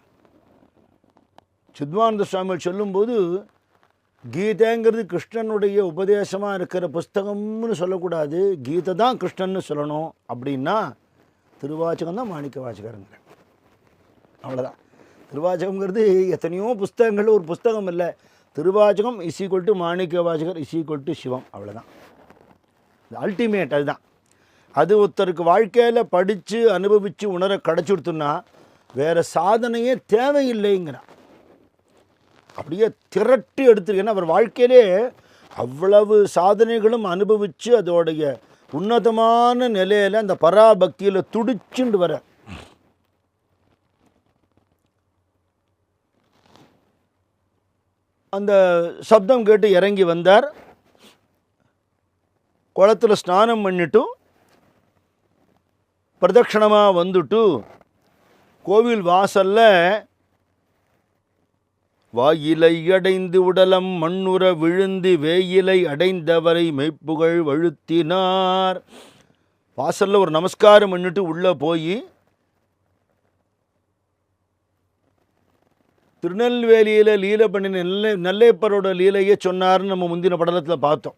S1: சித்வானந்த சுவாமிகள் சொல்லும்போது கீதைங்கிறது கிருஷ்ணனுடைய உபதேசமாக இருக்கிற புஸ்தகம்னு சொல்லக்கூடாது, கீதை தான் கிருஷ்ணன்னு சொல்லணும். அப்படின்னா திருவாச்சகம் தான் மாணிக்க வாசகருங்க. அவ்வளோதான். திருவாச்சகம்ங்கிறது எத்தனையோ புஸ்தகங்கள், ஒரு புஸ்தகம் இல்லை. திருவாச்சகம் = மாணிக்க வாசகர் = சிவம். அவ்வளோதான். அல்டிமேட் அதுதான். அது ஒருத்தருக்கு வாழ்க்கையில் படித்து அனுபவித்து உணர கிடச்சிடுத்துன்னா வேறு சாதனையே தேவையில்லைங்கிறான். அப்படியே திரட்டி எடுத்துருக்கேன்னா அவர் வாழ்க்கையிலே அவ்வளவு சாதனைகளும் அனுபவித்து அதோடைய உன்னதமான நிலையில் அந்த பராபக்தியில் துடிச்சுண்டு வர. அந்த சப்தம் கேட்டு இறங்கி வந்தார். குளத்தில் ஸ்நானம் பண்ணிட்டு பிரதட்சணமாக வந்துட்டு கோவில் வாசலில் வாயிலை அடைந்து உடலம் மண்ணுற விழுந்து வேயிலை அடைந்தவரை மெய்ப்புகழ் வழுத்தினார். வாசலில் ஒரு நமஸ்காரம் பண்ணிட்டு உள்ளே போய் திருநெல்வேலியில் லீலை பண்ணின நெல்லையப்பரோட லீலையே சொன்னார்னு நம்ம முந்தின படலத்தில் பார்த்தோம்.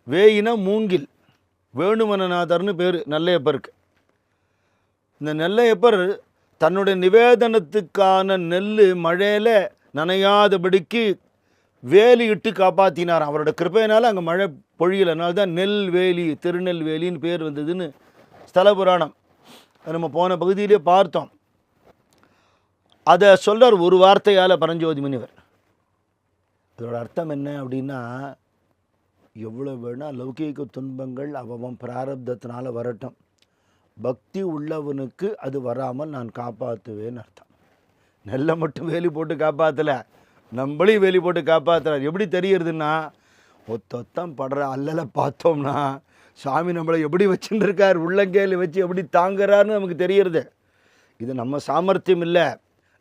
S1: வேயினா மூங்கில், வேணுமனநாதர்னு பேர் நெல்லையப்பருக்கு. இந்த நெல்லையப்பர் தன்னுடைய நிவேதனத்துக்கான நெல் மழையில் நனையாதபடிக்கு வேலி இட்டு காப்பாற்றினார். அவரோட கிருப்பையினால் அங்கே மழை பொழியலனால தான் நெல்வேலி, திருநெல்வேலின்னு பேர் வந்ததுன்னு ஸ்தல புராணம் நம்ம போன பகுதியிலே பார்த்தோம். அதை சொல்கிறார் ஒரு வார்த்தையால் பரஞ்சோதி முனிவர். இதோட அர்த்தம் என்ன அப்படின்னா, எவ்வளோ வேணால் லௌகீக துன்பங்கள் அவன் பிராரப்தத்தினால வரட்டும், பக்தி உள்ளவனுக்கு அது வராமல் நான் காப்பாற்றுவேன்னு அர்த்தம். நெல்லை மட்டும் வேலி போட்டு காப்பாற்றலை, நம்மளையும் வேலி போட்டு காப்பாற்றுறார். எப்படி தெரியுறதுன்னா, ஒத்தொத்தம் படுற அல்லலை பார்த்தோம்னா சாமி நம்மளை எப்படி வச்சுட்டு இருக்கார், உள்ளங்கையில் வச்சு எப்படி தாங்குறாருன்னு நமக்கு தெரியுறது. இது நம்ம சாமர்த்தியம் இல்லை,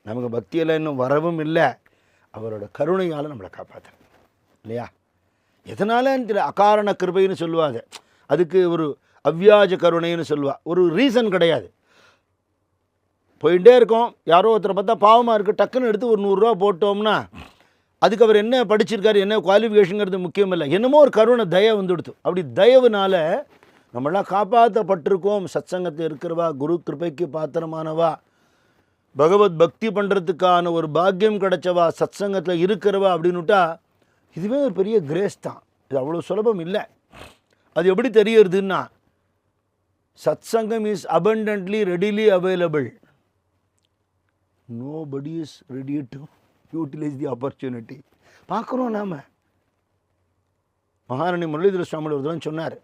S1: நமக்கு பக்தியில் இன்னும் வரவும் இல்லை, அவரோட கருணையால் நம்மளை காப்பாற்றுறார் இல்லையா. எதனாலன்னு தெரியல, அகாரண கிருபைன்னு சொல்லுவாங்க, அதுக்கு ஒரு அவ்வியாஜ கருணைன்னு சொல்லுவா. ஒரு ரீசன் கிடையாது. போயிட்டே இருக்கோம், யாரோ ஒருத்தரை பார்த்தா பாவமாக இருக்குது, டக்குன்னு எடுத்து ஒரு 100 ரூபா போட்டோம்னா அதுக்கு அவர் என்ன படிச்சிருக்காரு, என்ன குவாலிஃபிகேஷனுங்கிறது முக்கியம் இல்லை, என்னமோ ஒரு கருணை தயை வந்துடுத்து. அப்படி தயவுனால நம்மளாம் காப்பாற்றப்பட்டிருக்கோம். சத்சங்கத்தில் இருக்கிறவா, குரு கிருபைக்கு பாத்திரமானவா, பகவத் பக்தி பண்ணுறதுக்கான ஒரு பாக்கியம் கிடைச்சவா, சத்சங்கத்தில் இருக்கிறவா அப்படின்னுட்டா இதுவே ஒரு பெரிய கிரேஸ் தான். இது அவ்வளோ சுலபம் இல்லை. அது எப்படி தெரியறதுன்னா, சத்சங்கம் is abundantly readily available. Nobody is ready to utilize the opportunity. பார்க்குறோம் நாம். மகாராணி முரளிதர சுவாமி ஒரு தடவை சொன்னார்,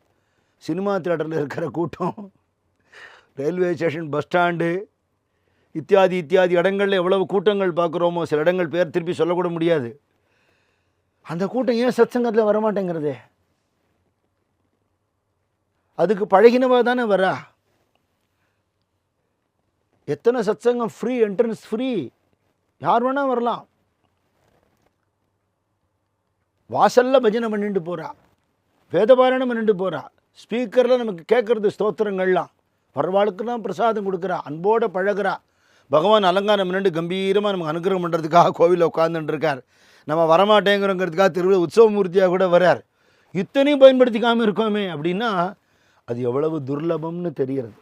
S1: சினிமா தியேட்டரில் இருக்கிற கூட்டம், ரயில்வே ஸ்டேஷன், பஸ் ஸ்டாண்டு இத்தியாதி இடங்களில் எவ்வளவு கூட்டங்கள் பார்க்குறோமோ, சில இடங்கள் பேர் திருப்பி சொல்லக்கூட முடியாது. அந்த கூட்டம் ஏன் சத்சங்கத்தில் வரமாட்டேங்கிறது? அதுக்கு பழகினவா தானே வரா. எத்தனை சத்சங்கம் ஃப்ரீ, என்ட்ரன்ஸ் ஃப்ரீ, யார் வேணா வரலாம். வாசல்ல பஜனை பண்ணிட்டு போகிறா, வேதபாராயணம் பண்ணிட்டு போகிறா, ஸ்பீக்கரில் நமக்கு கேட்குறது ஸ்தோத்திரங்கள்லாம், வரவாளுக்கெல்லாம் பிரசாதம் கொடுக்குறா, அன்போடு பழகிறா. பகவான் அலங்காரம் பண்ணிட்டு கம்பீரமாக நமக்கு அனுகிரகம் பண்ணுறதுக்காக கோவிலில் உட்காந்துட்டு இருக்கார். நம்ம வரமாட்டேங்கிறோங்கிறதுக்காக திருவிழா உற்சவமூர்த்தியாக கூட வரார். இத்தனையும் பயன்படுத்திக்காமல் இருக்கோமே அப்படின்னா அது எவ்வளவு துர்லபம்னு தெரிகிறது.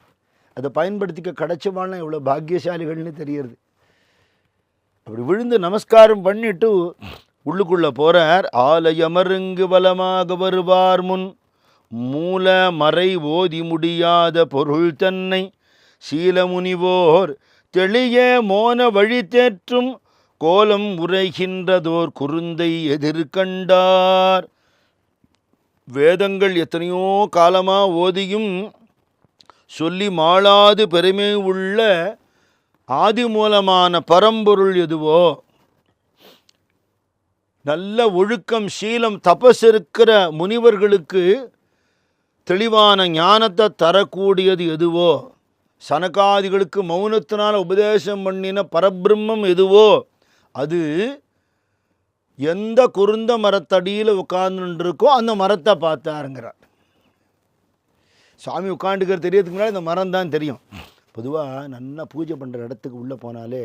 S1: அதை பயன்படுத்திக்க கிடைச்சவாள்னா எவ்வளோ பாக்கியசாலிகள்னு தெரிகிறது. அப்படி விழுந்து நமஸ்காரம் பண்ணிட்டு உள்ளுக்குள்ளே போகிறார். ஆலயமருங்கு வலமாக வருவார் முன் மூல மறை ஓதி முடியாத பொருள் தன்னை சீலமுனிவோர் தெளிய மோன வழி தேற்றும் கோலம் உரைகின்றதோர் குருந்தை எதிர்கண்டார். வேதங்கள் எத்தனையோ காலமாக ஓதியும் சொல்லி மாளாது பெருமை உள்ள ஆதி மூலமான பரம்பொருள் எதுவோ, நல்ல ஒழுக்கம் சீலம் தபஸ் இருக்கிற முனிவர்களுக்கு தெளிவான ஞானத்தை தரக்கூடியது எதுவோ, சனகாதிகளுக்கு மௌனத்தினால் உபதேசம் பண்ணின பரபிரம்மம் எதுவோ, அது எந்த குருந்த மரத்தடியில் உட்கார்ந்துருக்கோ அந்த மரத்தை பார்த்தாருங்கிறார். சுவாமி உட்காந்துக்கிற தெரியறதுக்கு முன்னாடி இந்த மரம் தான் தெரியும். பொதுவாக நல்லா பூஜை பண்ணுற இடத்துக்கு உள்ளே போனாலே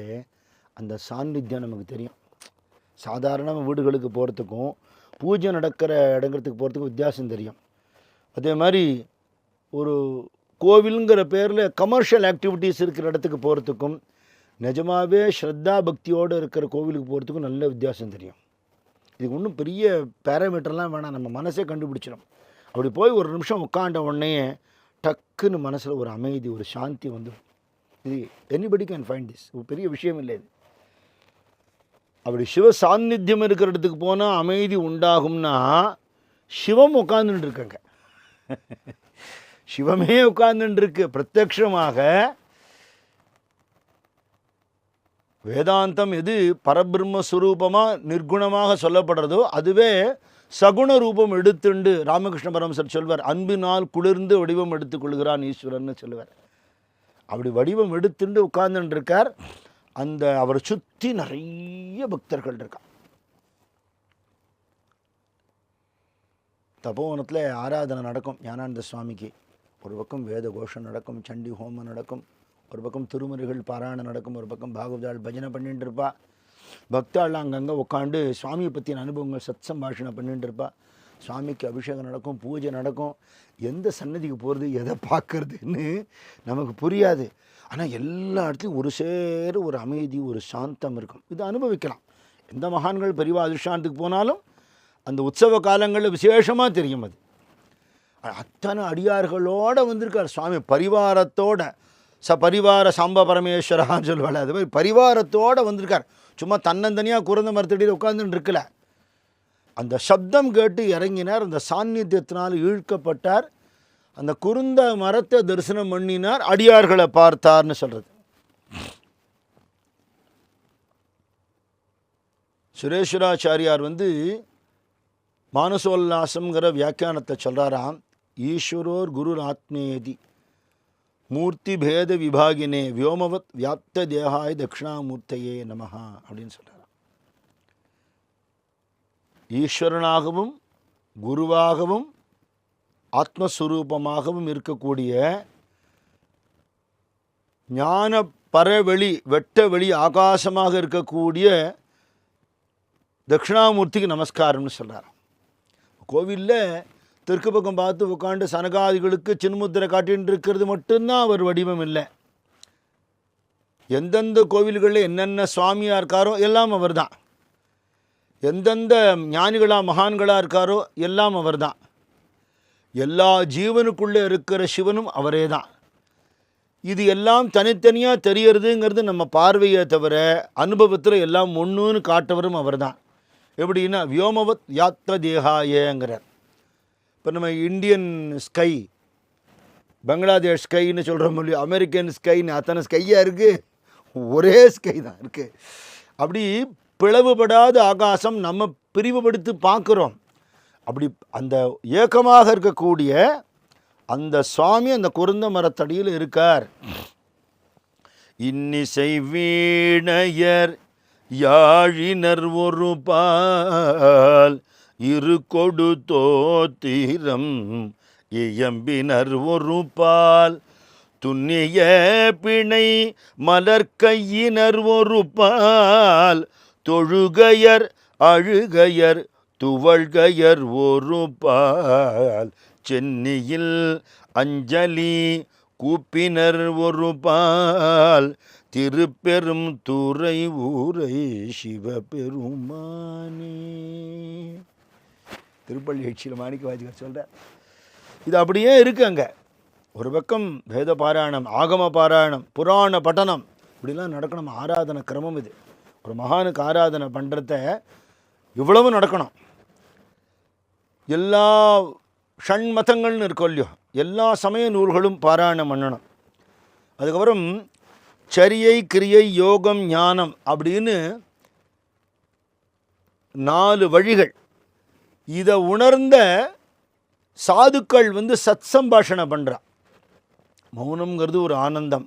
S1: அந்த சாநித்தியம் நமக்கு தெரியும். சாதாரண வீடுகளுக்கு போகிறதுக்கும் பூஜை நடக்கிற இடங்கிறதுக்கு போகிறதுக்கும் வித்தியாசம் தெரியும். அதே மாதிரி ஒரு கோவிலுங்கிற பேரில் கமர்ஷியல் ஆக்டிவிட்டீஸ் இருக்கிற இடத்துக்கு போகிறதுக்கும் நிஜமாகவே ஸ்ரத்தா பக்தியோடு இருக்கிற கோவிலுக்கு போகிறதுக்கும் நல்ல வித்தியாசம் தெரியும். இதுக்கு ஒன்றும் பெரிய பேராமீட்டர்லாம் வேணாம், நம்ம மனசே கண்டுபிடிச்சிடும். அப்படி போய் ஒரு நிமிஷம் உட்காண்ட உடனே டக்குன்னு மனசில் ஒரு அமைதி, ஒரு சாந்தி வந்துடும். இது எனிபடி கேன் ஃபைண்ட் திஸ், ஒரு பெரிய விஷயம் இல்லை இது. அப்படி சிவ சாநித்தியம் இருக்கிற இடத்துக்கு போனால் அமைதி உண்டாகும்னா சிவம் உட்காந்துட்டு இருக்காங்க. சிவமே உட்கார்ந்துருக்கு பிரத்யக்ஷமாக. வேதாந்தம் எது பரபிரம்மஸ்வரூபமாக நிர்குணமாக சொல்லப்படுறதோ அதுவே சகுண ரூபம் எடுத்துண்டு ராமகிருஷ்ண பரமஹம்சர் சொல்வார், அன்பினால் குளிர்ந்து வடிவம் எடுத்துக்கொள்கிறான் ஈஸ்வரன்னு சொல்லுவார். அப்படி வடிவம் எடுத்துண்டு உட்கார்ந்துட்டு இருக்கார். அந்த அவரை சுற்றி நிறைய பக்தர்கள் இருக்கான். தபோவனத்தில் ஆராதனை நடக்கும் ஞானானந்த சுவாமிக்கு. ஒரு பக்கம் வேத கோஷம் நடக்கும், சண்டி ஹோமம் நடக்கும், ஒரு பக்கம் திருமுறைகள் பாராயணம் நடக்கும், ஒரு பக்கம் பாகவதாள் பஜனை பண்ணிட்டு இருப்பா. பக்தாள்லாம் அங்கங்கே உட்காந்து சுவாமியை பற்றின அனுபவங்கள் சத் சம்பாஷணம் பண்ணிட்டு இருப்பா. சுவாமிக்கு அபிஷேகம் நடக்கும், பூஜை நடக்கும். எந்த சன்னதிக்கு போகிறது, எதை பார்க்கறதுன்னு நமக்கு புரியாது. ஆனால் எல்லா இடத்துலையும் ஒரு சேர ஒரு அமைதி, ஒரு சாந்தம் இருக்கும். இது அனுபவிக்கலாம். எந்த மகான்கள் பெரியவா அதிர்ஷ்டானத்துக்கு போனாலும் அந்த உற்சவ காலங்களில் விசேஷமாக தெரியும். அது அத்தனை அடியார்களோடு வந்திருக்கார் சுவாமி, பரிவாரத்தோட. பரிவார சாம்ப பரமேஸ்வரான்னு சொல்லுவாள், அது மாதிரி பரிவாரத்தோடு வந்திருக்கார். சும்மா தன்னந்தனியாக குறைந்த மரத்தடியில் உட்கார்ந்துட்டு இருக்கல. அந்த சப்தம் கேட்டு இறங்கினார், அந்த சாநித்தியத்தினால் ஈழ்க்கப்பட்டார், அந்த குருந்த மரத்தை தரிசனம் பண்ணினார், அடியார்களை பார்த்தார்னு சொல்கிறது. சுரேஸ்வராச்சாரியார் மானசோல்லாசம்ங்கிற வியாக்கியானத்தை சொல்கிறாராம். ஈஸ்வரோர் குரு ஆத்மேதி மூர்த்தி பேத விபாகினே வியோமவத் வியாப்த தேகாய தட்சிணாமூர்த்தையே நமஹா அப்படின்னு சொல்கிறாராம். ஈஸ்வரனாகவும் குருவாகவும் ஆத்மஸ்வரூபமாகவும் இருக்கக்கூடிய ஞான பரவெளி வெட்ட வெளி ஆகாசமாக இருக்கக்கூடிய தட்சிணாமூர்த்திக்கு நமஸ்காரம்னு சொல்கிறார். கோவிலில் தெற்கு பக்கம் பார்த்து உட்காந்து சனகாதிகளுக்கு சின்முத்திரை காட்டின்னு இருக்கிறது மட்டும்தான் அவர் வடிவம் இல்லை. எந்தெந்த கோவில்களில் என்னென்ன சுவாமியாக இருக்காரோ எல்லாம் அவர் தான். எந்தெந்த ஞானிகளாக மகான்களாக இருக்காரோ எல்லாம் அவர் தான். எல்லா ஜீவனுக்குள்ளே இருக்கிற சிவனும் அவரே தான். இது எல்லாம் தனித்தனியாக தெரியறதுங்கிறது நம்ம பார்வையை தவிர அனுபவத்தில் எல்லாம் ஒன்றுன்னு காட்டவரும் அவர் தான். எப்படின்னா வியோமவத் யாத்வ தேகாயங்கிறார். இப்போ நம்ம இந்தியன் ஸ்கை பங்களாதேஷ் ஸ்கைன்னு சொல்கிறோம் இல்லையோ, அமெரிக்கன் ஸ்கைன்னு அத்தனை ஸ்கையாக இருக்குது, ஒரே ஸ்கை தான் இருக்குது. அப்படி பிளவுபடாத ஆகாசம் நம்ம பிரிவுபடுத்தி பார்க்குறோம். அப்படி அந்த ஏக்கமாக இருக்கக்கூடிய அந்த சுவாமி அந்த குருந்த மரத்தடியில் இருக்கார். இன்னிசை வீணையர் யாழினர் ஒரு பால் இரு கொடு தோத்திரம் இயம்பினர் ஒரு பால் துன்னிய பிணை மலர்கையினர் ஒரு பால் தொழுகையர் அழுகையர் துவழ்கையர் ஒரு பால் சென்னியில் அஞ்சலி கூப்பினர் ஒரு பால் திருப்பெரும் துறை ஊரை சிவபெருமானே. திருப்பள்ளி எழுச்சியில் மாணிக்க வாசகர் சொல்கிறார். இது அப்படியே இருக்குது. அங்கே ஒரு பக்கம் வேத பாராயணம், ஆகம பாராயணம், புராண பட்டனம், இப்படிலாம் நடக்கணும். ஆராதனை கிரமம் இது. ஒரு மகானுக்கு ஆராதனை பண்ணுறத இவ்வளவு நடக்கணும். எல்லா ஷண்மதங்கள்னு இருக்கோ இல்லையோ, எல்லா சமய நூல்களும் பாராயணம் பண்ணணும். அதுக்கப்புறம் சரியை, கிரியை, யோகம், ஞானம் அப்படின்னு 4 வழிகள். இதை உணர்ந்த சாதுக்கள் சத் சம்பாஷணை பண்ணுறா. மௌனம்ங்கிறது ஒரு ஆனந்தம்,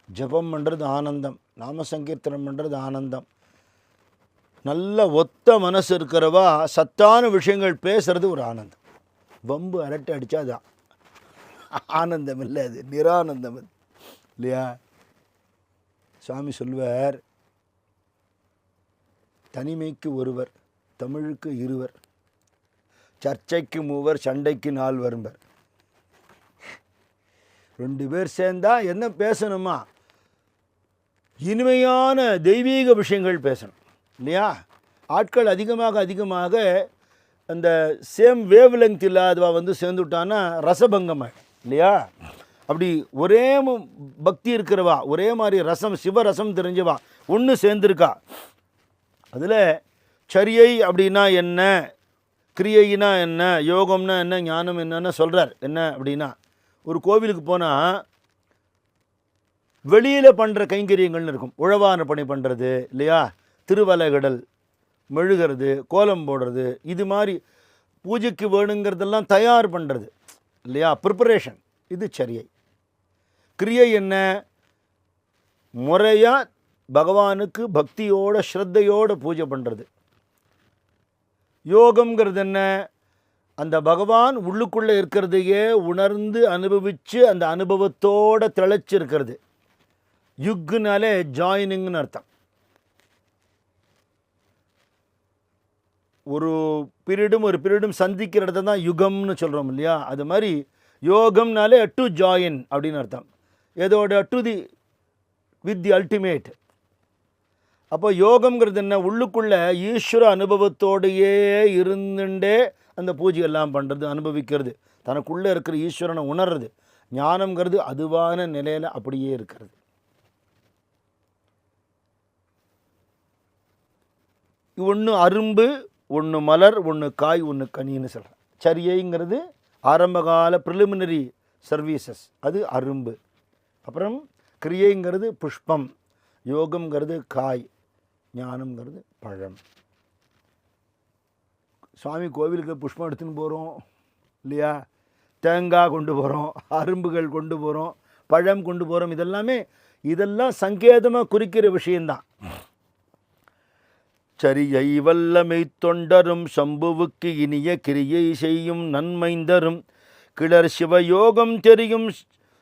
S1: ஜபம் பண்ணுறது ஆனந்தம், நாம சங்கீர்த்தனம் பண்ணுறது ஆனந்தம். நல்ல ஒத்த மனசு இருக்கிறவா சத்தான விஷயங்கள் பேசுறது ஒரு ஆனந்தம். வம்பு அரட்டை அடித்தா அது ஆனந்தம் இல்லை, அது நிரானந்தம் அது இல்லையா? சுவாமி சொல்வார், தனிமைக்கு ஒருவர், தமிழுக்கு இருவர், சர்ச்சைக்கு 3, சண்டைக்கு 4 வரும்பர். 2 பேர் சேர்ந்தா என்ன பேசணுமா? இனிமையான தெய்வீக விஷயங்கள் பேசணும் இல்லையா? ஆட்கள் அதிகமாக அந்த சேம் வேவ் லெங்த் இல்லாதவா சேர்ந்துட்டான்னா ரசபங்கமாக இல்லையா? அப்படி ஒரே பக்தி இருக்கிறவா, ஒரே மாதிரி ரசம், சிவரசம் தெரிஞ்சவா ஒன்று சேர்ந்துருக்கா. அதில் சரியை அப்படின்னா என்ன, கிரியைனா என்ன, யோகம்னா என்ன, ஞானம் என்னன்னு சொல்கிறார். என்ன அப்படின்னா, ஒரு கோவிலுக்கு போனால் வெளியில் பண்ணுற கைங்கரியங்கள்னு இருக்கும். உழவான பணி பண்ணுறது இல்லையா, திருவலைகடல் மெழுகிறது, கோலம் போடுறது, இது மாதிரி பூஜைக்கு வேணுங்கிறதெல்லாம் தயார் பண்ணுறது இல்லையா, ப்ரிப்பரேஷன், இது சரியை. கிரியை என்ன, முறையாக பகவானுக்கு பக்தியோட ஸ்ரத்தையோடு பூஜை பண்ணுறது. யோகம்ங்கிறது என்ன, அந்த பகவான் உள்ளுக்குள்ளே இருக்கிறதையே உணர்ந்து அனுபவித்து அந்த அனுபவத்தோடு திளைச்சிருக்கிறது. யுக்குனாலே ஜாயினிங்னு அர்த்தம். ஒரு பீரியடும் சந்திக்கிற இடத்த தான் யுகம்னு சொல்கிறோம் இல்லையா? அது மாதிரி யோகம்னாலே டு ஜாயின் அப்படின்னு அர்த்தம். ஏதோட to the with the ultimate. அப்போ யோகம்ங்கிறது என்ன, உள்ளுக்குள்ளே ஈஸ்வர அனுபவத்தோடையே இருந்துட்டே அந்த பூஜை எல்லாம் பண்ணுறது, அனுபவிக்கிறது, தனக்குள்ளே இருக்கிற ஈஸ்வரனை உணர்றது. ஞானம்ங்கிறது அதுவான நிலையில் அப்படியே இருக்கிறது. ஒன்று அரும்பு, ஒன்று மலர், ஒன்று காய், ஒன்று கனின்னு சொல்கிறேன். சரிங்கிறது ஆரம்பகால ப்ரிலிமினரி சர்வீசஸ், அது அரும்பு. அப்புறம் கிரியைங்கிறது புஷ்பம், யோகம்ங்கிறது காய், ஞானம்ங்கிறது பழம். சுவாமி கோவிலுக்கு புஷ்பம் எடுத்துன்னு போகிறோம் இல்லையா, தேங்காய் கொண்டு போகிறோம், அரும்புகள் கொண்டு போகிறோம், பழம் கொண்டு போகிறோம். இதெல்லாம் சங்கேதமாக குறிக்கிற விஷயந்தான். சரியை வல்லமை தொண்டரும் சம்புவுக்கு இனிய கிரியை செய்யும் நன்மைந்தரும் கிளர் சிவயோகம் தெரியும்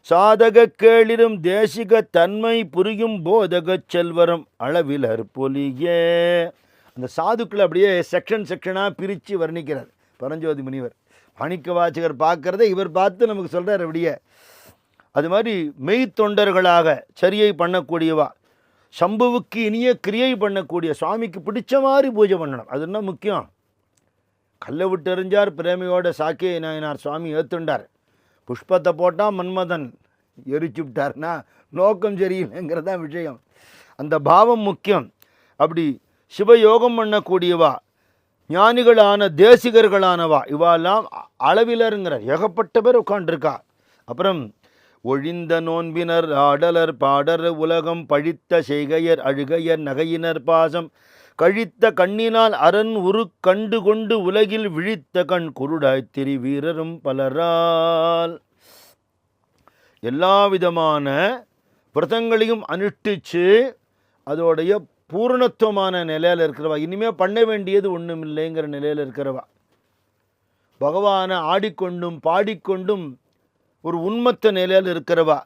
S1: சாதக கேளிரும் தேசிக தன்மை புரியும் போதக செல்வரும் அளவில் அற்பொலியே. அந்த சாதுக்களை அப்படியே செக்ஷனாக பிரித்து வர்ணிக்கிறார் பரஞ்சோதி முனிவர். மாணிக்க வாசகர் பார்க்குறத இவர் பார்த்து நமக்கு சொல்கிறார் அப்படியே. அது மாதிரி மெய் தொண்டர்களாக சரியை பண்ணக்கூடியவா, சம்புவுக்கு இனிய கிரியை பண்ணக்கூடிய, சுவாமிக்கு பிடிச்ச மாதிரி பூஜை பண்ணணும். அது என்ன முக்கியம். கல்லை விட்டு எறிஞ்சார் பிரேமையோட சாக்கிய நாயனார் சுவாமி ஏற்றுண்டார். புஷ்பத்தை போட்டால் மன்மதன் எரிச்சு விட்டார்னா நோக்கம் சரியில்லைங்கிறதான் விஷயம். அந்த பாவம் முக்கியம். அப்படி சிவயோகம் பண்ணக்கூடியவா, ஞானிகளான தேசிகர்களானவா, இவாலாம் அளவிலருங்கிறார். ஏகப்பட்ட பேர் உட்காண்டிருக்கா. அப்புறம் ஒழிந்த நோன்பினர் ஆடலர் பாடர் உலகம் பழித்த செய்கையர் அழுகையர் நகையினர் பாசம் கழித்த கண்ணினால் அரண் உரு கண்டு கொண்டு உலகில் விழித்த கண் குருடாய் திரி வீரரும் பலரால். எல்லா விதமான விரதங்களையும் அனுஷ்டிச்சு அதோடைய பூரணத்துவமான நிலையில் இருக்கிறவா, இனிமேல் பண்ண வேண்டியது ஒன்றும் இல்லைங்கிற நிலையில் இருக்கிறவா, பகவானை ஆடிக்கொண்டும் பாடிக்கொண்டும் ஒரு உண்மத்த நிலையில் இருக்கிறவா.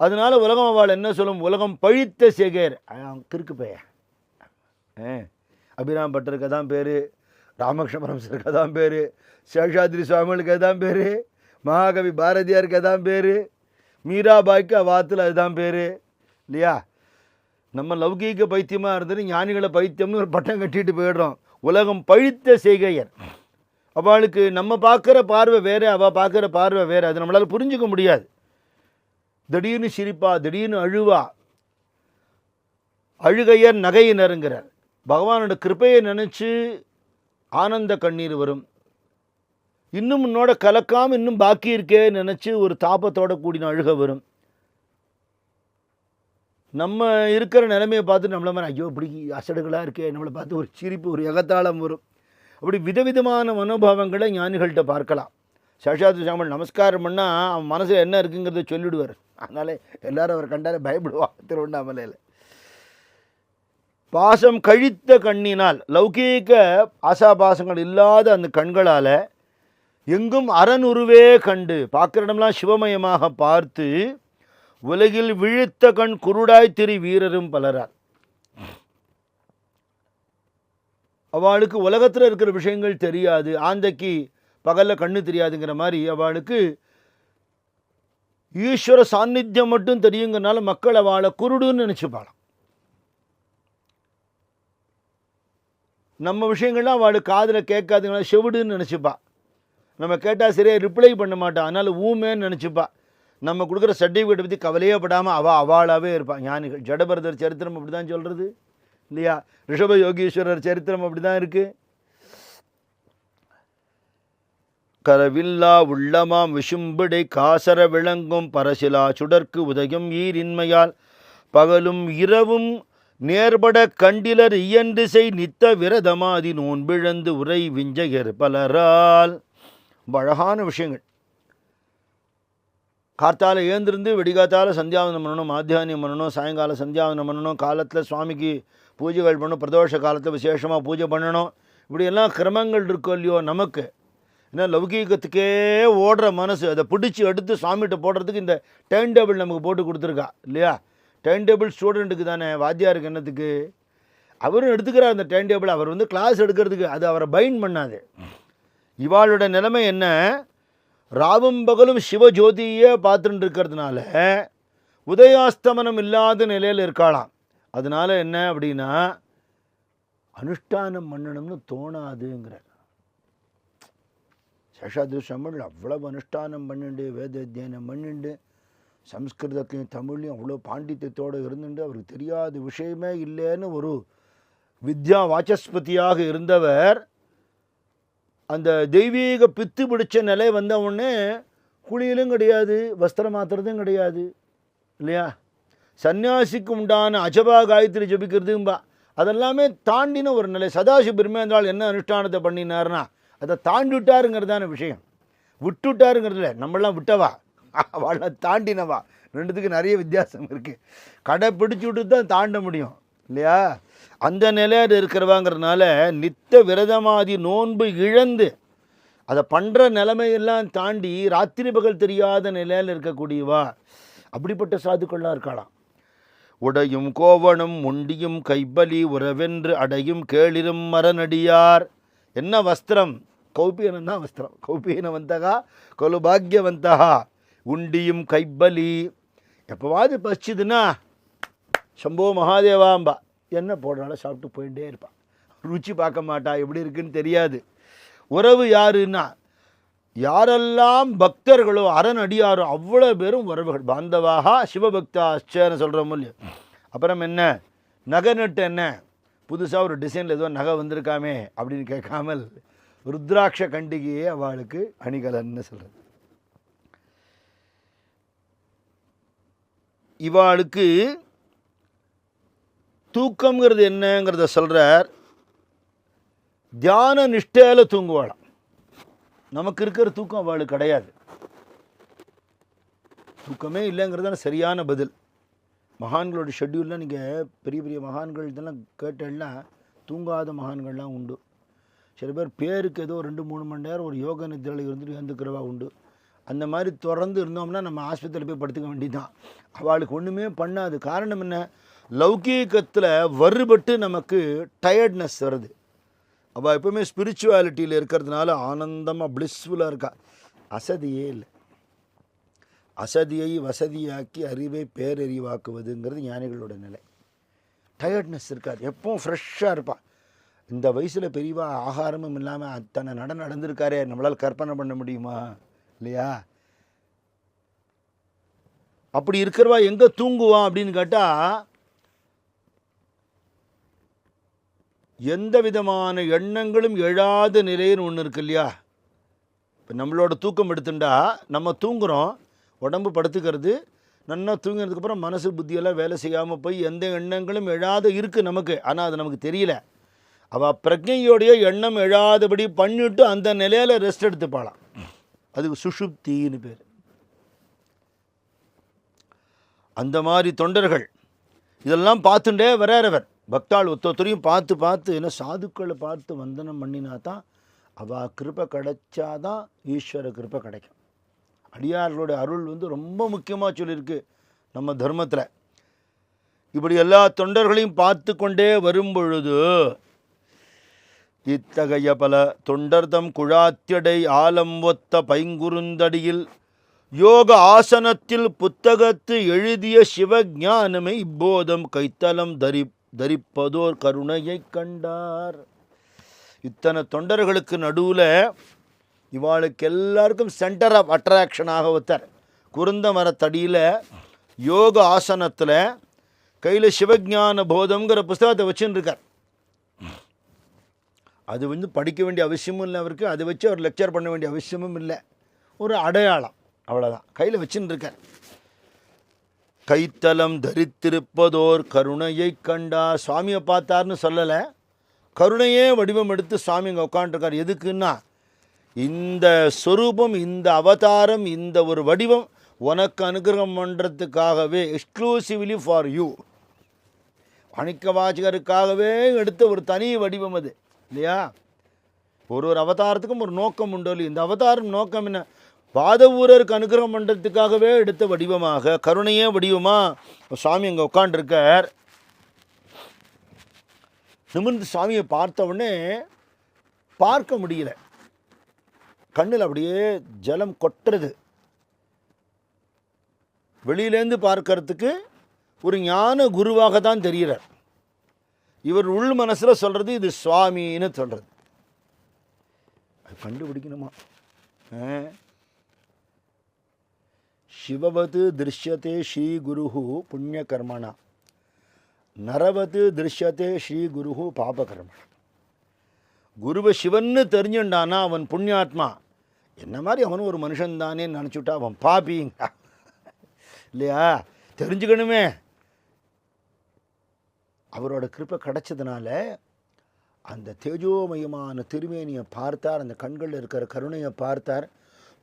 S1: அதனால உலகம் அவள் என்ன சொல்லும், உலகம் பழித்த சேகர் கிறுக்கு பைய. அபிராம் பட்டருக்கு தான் பேர், ராமகிருஷ்ண பரமசருக்கு தான் பேர், சேஷாத்ரி சுவாமிகளுக்கு அதுதான் பேர், மகாகவி பாரதியாருக்கு அதான் பேர், மீராபாய்க்கு அவாத்தில் அதுதான் பேர் இல்லையா. நம்ம லௌகீக பைத்தியமாக இருந்தது ஞானிகளை பைத்தியம்னு ஒரு பட்டம் கட்டிட்டு போயிடுறோம். உலகம் பழித்த செய்கையர், அவளுக்கு நம்ம பார்க்குற பார்வை வேறு, அவள் பார்க்குற பார்வை வேறு, அது நம்மளால் புரிஞ்சிக்க முடியாது. திடீர்னு சிரிப்பா, திடீர்னு அழுவா. அழுகையர் நகையினருங்கிறார். பகவானோட கிருப்பையை நினச்சி ஆனந்த கண்ணீர் வரும். இன்னும் உன்னோட கலக்காமல் இன்னும் பாக்கி இருக்கே நினச்சி ஒரு தாபத்தோட கூடின அழுக வரும். நம்ம இருக்கிற நிலைமையை பார்த்து நம்மள மாதிரி ஐயோ இப்படி அசடுகளாக இருக்கே நம்மளை பார்த்து ஒரு சிரிப்பு, ஒரு எகத்தாளம் வரும். அப்படி விதவிதமான மனோபாவங்களை ஞானிகள்கிட்ட பார்க்கலாம். சேஷாத்ரி சுவாமி நமஸ்காரம் பண்ணால் அவன் மனசில் என்ன இருக்குங்கிறத சொல்லிவிடுவார். அதனால் எல்லோரும் அவர் கண்டாலே பயப்படுவான் திருவண்ணாமலையில். பாசம் கழித்த கண்ணினால், லௌகீக ஆசாபாசங்கள் இல்லாத அந்த கண்களால் எங்கும் அறனுருவே கண்டு, பார்க்குற இடம்லாம் சிவமயமாக பார்த்து உலகில் விழித்த கண் குருடாய் திரி வீரரும் பலரார். அவளுக்கு உலகத்தில் இருக்கிற விஷயங்கள் தெரியாது, ஆந்தைக்கு பகலில் கண்ணு தெரியாதுங்கிற மாதிரி அவளுக்கு ஈஸ்வர சாநித்தியம் மட்டும் தெரியுங்கிறனால மக்கள் அவளை குருடுன்னு நினச்சிப்பாளாம். நம்ம விஷயங்கள்லாம் அவளுக்கு காதில் கேட்காதுங்கனால செவிடுன்னு நினச்சிப்பா. நம்ம கேட்டால் சரியாக ரிப்ளை பண்ண மாட்டான், அதனால் ஊமேன்னு நினச்சிப்பா. நம்ம கொடுக்குற சர்டிஃபிகேட்டை பற்றி கவலையே படாமல் அவளாகவே இருப்பாள். ஞானிகள் ஜடபரதர் சரித்திரம் அப்படி தான் சொல்கிறது இல்லையா, ரிஷப யோகீஸ்வரர் சரித்திரம் அப்படி தான் இருக்குது. கரவில்லா உள்ளமாம் விஷும்பிடை காசர விளங்கும் பரசிலா சுடர்க்கு உதயம் ஈரின்மையால் பகலும் இரவும் நேர்பட கண்டிலர் இயன்றிசை நித்த விரதமாதி நோன்பிழந்து உரை விஞ்சகர் பலரால். அழகான விஷயங்கள். காத்தால் ஏந்திருந்து வெடிகாத்தால் சந்தியாவனம் பண்ணணும், மாத்தியானியம் பண்ணணும், சாயங்காலம் சந்தியாவனம் பண்ணணும், காலத்தில் சுவாமிக்கு பூஜைகள் பண்ணணும், பிரதோஷ காலத்தில் விசேஷமாக பூஜை பண்ணணும். இப்படியெல்லாம் கிரமங்கள் இருக்கோ இல்லையோ நமக்கு. ஏன்னா லௌகீகத்துக்கே ஓடுற மனசு, அதை பிடிச்சி எடுத்து சுவாமிகிட்ட போடுறதுக்கு இந்த டைம் டேபிள் நமக்கு போட்டு கொடுத்துருக்கா இல்லையா. டைம் டேபிள் ஸ்டூடெண்ட்டுக்கு தானே, வாத்தியாருக்கு என்னத்துக்கு? அவரும் எடுத்துக்கிறார் அந்த டைம் டேபிள். அவர் கிளாஸ் எடுக்கிறதுக்கு, அது அவரை பைண்ட் பண்ணாது. இவாளோட நிலைமை என்ன, ராவும் பகலும் சிவஜோதியே பார்த்துட்டு இருக்கிறதுனால உதயாஸ்தமனம் இல்லாத நிலையில் இருக்காளாம். அதனால என்ன அப்படின்னா அனுஷ்டானம் பண்ணணும்னு தோணாதுங்கிறார். சேஷாத்ரி சுவாமிகள் அவ்வளவு அனுஷ்டானம் பண்ணிண்டு, வேத அத்தியனம் பண்ணிண்டு, சம்ஸ்கிருதத்தையும் தமிழையும் அவ்வளோ பாண்டித்யத்தோடு இருந்துட்டு அவருக்கு தெரியாத விஷயமே இல்லைன்னு ஒரு வித்யா வாச்சஸ்பதியாக இருந்தவர் அந்த தெய்வீக பித்து பிடிச்ச நிலை வந்தவுடனே குளியலும் கிடையாது, வஸ்திரம் மாற்றுறதும் கிடையாது இல்லையா. சன்னியாசிக்கு உண்டான அஜபா காயத்ரி ஜபிக்கிறதும்பா, அதெல்லாமே தாண்டின ஒரு நிலை. சதாசிவ பிரம்மேந்திரால் என்ன அனுஷ்டானத்தை பண்ணினார்னா அதை தாண்டிவிட்டாருங்கிறதான விஷயம். விட்டுவிட்டாருங்கிறதுல நம்மளாம் விட்டவா, அவளை தாண்டினவா, ரெண்டுத்துக்கு நிறைய வித்தியாசம் இருக்குது. கடை பிடிச்சி விட்டு தான் தாண்ட முடியும் இல்லையா. அந்த நிலையில் இருக்கிறவாங்கிறதுனால நித்த விரதமாதி நோன்பு இழந்து அதை பண்ணுற நிலைமையெல்லாம் தாண்டி ராத்திரி பகல் தெரியாத நிலையில் இருக்கக்கூடியவா, அப்படிப்பட்ட சாதுக்கள்லாம் இருக்கலாம். உடையும் கோவனும் முண்டியும் கைப்பலி உறவென்று அடையும் கேளிரும் மரநடியார். என்ன வஸ்திரம்? கௌபீனம் தான் வஸ்திரம். கௌபீனவந்தகா கொலு பாக்யவந்தகா உண்டியும் கைப்பலி. எப்போவாது பசிச்சுதுன்னா சம்போ மகாதேவாம்பா, என்ன போடுறாலும் சாப்பிட்டு போயிட்டே இருப்பான். ருச்சி பார்க்க மாட்டா, எப்படி இருக்குன்னு தெரியாது. உறவு யாருன்னா யாரெல்லாம் பக்தர்களோ அரணடியாரோ அவ்வளோ பேரும் உறவுகள். பாந்தவாகா சிவபக்தாச்சேன்னு சொல்கிறோம் இல்லையா. அப்புறம் என்ன நகை நட்டு, என்ன புதுசாக ஒரு டிசைனில் ஏதோ நகை வந்திருக்காமே அப்படின்னு கேட்காமல் ருத்ராட்ச கண்டிகையே அவளுக்கு அணிகலன்னு சொல்கிறது. இவாளுக்கு தூக்கம்ங்கிறது என்னங்கிறத சொல்கிறார். தியான நிஷ்டையில் தூங்குவாளாம். நமக்கு இருக்கிற தூக்கம் அவளுக்கு கிடையாது. தூக்கமே இல்லைங்கிறதான சரியான பதில். மகான்களோட ஷெட்யூலில் நீங்கள் பெரிய பெரிய மகான்கள் இதெல்லாம் கேட்டேன்னா தூங்காத மகான்கள்லாம் உண்டு. சில பேர் பேருக்கு ஏதோ 2-3 மணி நேரம் ஒரு யோக நிதியில் இருந்துட்டு எழுந்துக்கிறவா உண்டு. அந்த மாதிரி தொடர்ந்து இருந்தோம்னா நம்ம ஆஸ்பத்திரியில் போய் படுத்துக்க வேண்டியதுதான். அவளுக்கு ஒன்றுமே பண்ணாது. காரணம் என்ன? லௌகீகத்தில் வறுபட்டு நமக்கு டயர்ட்னஸ் வருது. அவள் எப்பவுமே ஸ்பிரிச்சுவாலிட்டியில் இருக்கிறதுனால ஆனந்தமாக பிளிஸ்ஃபுல்லாக இருக்கா. அசதியே இல்லை. அசதியை வசதியாக்கி அறிவை பேரறிவாக்குவதுங்கிறது ஞானிகளோட நிலை. டயர்ட்னஸ் இருக்காது, எப்பவும் ஃப்ரெஷ்ஷாக இருப்பாள். இந்த வயசில் பெரியவா ஆகாரமும் இல்லாமல் தன்னை நடந்திருக்காரே, நம்மளால் கற்பனை பண்ண முடியுமா? இல்லையா? அப்படி இருக்கிறவா எங்கே தூங்குவான் அப்படின்னு கேட்டால், எந்த விதமான எண்ணங்களும் எழாத நிலைன்னு ஒன்று இருக்கு இல்லையா? இப்போ நம்மளோட தூக்கம் எடுத்துட்டா நம்ம தூங்குகிறோம், உடம்பு படுத்துக்கிறது, நல்லா தூங்கினதுக்கப்புறம் மனசு புத்தியெல்லாம் வேலை செய்யாமல் போய் எந்த எண்ணங்களும் எழாத இருக்குது நமக்கு. ஆனால் அது நமக்கு தெரியல. அவள் பிரஜையோடைய எண்ணம் எழாதபடி பண்ணிட்டு அந்த நிலையில் ரெஸ்ட் எடுத்துப்பாளாம். அதுக்கு சுஷுப்தின்னு பேர். அந்த மாதிரி தொண்டர்கள் இதெல்லாம் பார்த்துட்டே வராரவர். பக்தாள் ஒத்தொத்தரையும் பார்த்து பார்த்து என்ன சாதுக்களை பார்த்து வந்தனம் பண்ணினா தான் அவள் கிருப்பை கிடைச்சாதான் ஈஸ்வர கிருப்பை கிடைக்கும். அடியார்களுடைய அருள் ரொம்ப முக்கியமாக சொல்லியிருக்கு நம்ம தர்மத்தில். இப்படி எல்லா தொண்டர்களையும் பார்த்து கொண்டே வரும்பொழுது இத்தகைய பல தொண்டர்தம் குழாத்தியடை ஆலம் ஒத்த பைங்குறுந்தடியில் யோக ஆசனத்தில் புத்தகத்து எழுதிய சிவஞானமை இப்போதம் கைத்தலம் தரிப்பதோர் கருணையை கண்டார். இத்தனை தொண்டர்களுக்கு நடுவில் இவாளுக்கு எல்லாருக்கும் சென்டர் ஆஃப் அட்ராக்ஷனாக ஒருத்தர் குருந்த மரத்தடியில் யோக ஆசனத்தில் கையில் சிவஞான போதம்ங்கிற புஸ்தகத்தை வச்சுன்னு இருக்கார். அது படிக்க வேண்டிய அவசியமும் இல்லை அவருக்கு. அதை வச்சு அவர் லெக்சர் பண்ண வேண்டிய அவசியமும் இல்லை. ஒரு அடையாளம், அவ்வளோதான். கையில் வச்சுன்னு இருக்கார். கைத்தலம் தரித்திருப்பதோர் கருணையை கண்டா. சுவாமியை பார்த்தார்னு சொல்லலை, கருணையே வடிவம் எடுத்து சுவாமி இங்கே உட்காந்துருக்கார். எதுக்குன்னா, இந்த ஸ்வரூபம், இந்த அவதாரம், இந்த ஒரு வடிவம் உனக்கு அனுகிரகம் பண்ணுறதுக்காகவே, எக்ஸ்க்ளூசிவ்லி ஃபார் யூ, மாணிக்க வாசகருக்காகவே எடுத்த ஒரு தனி வடிவம் அது, இல்லையா? ஒரு அவதாரத்துக்கும் ஒரு நோக்கம் உண்டோ இல்லையா? இந்த அவதாரம் நோக்கம் என்ன? பாதவூரருக்கு அனுகிரகம் பண்ணுறதுக்காகவே எடுத்த வடிவமாக, கருணையே வடிவமாக சுவாமி அங்கே உட்காண்டிருக்கார். நிமிர்ந்து சுவாமியை பார்த்த உடனே பார்க்க முடியல, கண்ணில் அப்படியே ஜலம் கொட்டுறது. வெளியிலேருந்து பார்க்கறதுக்கு ஒரு ஞான குருவாக தான் தெரிகிறார். இவர் உள் மனசில் சொல்கிறது இது சுவாமின்னு சொல்கிறது. அது கண்டுபிடிக்கணுமா? சிவவது திருஷ்யத்தே ஸ்ரீ குரு புண்ணிய கர்மனா, நரவது திருஷ்யத்தே ஸ்ரீ குரு பாப கர்மனா. குருவை சிவன்னு தெரிஞ்சுட்டானா அவன் புண்ணியாத்மா. என்ன மாதிரி அவனும் ஒரு மனுஷன் தானே நினச்சிவிட்டா அவன் பாப்பிங்க, இல்லையா? தெரிஞ்சுக்கணுமே. அவரோட கிருப்பை கிடைச்சதுனால அந்த தேஜோமயமான திருமேனியை பார்த்தார், அந்த கண்களில் இருக்கிற கருணையை பார்த்தார்.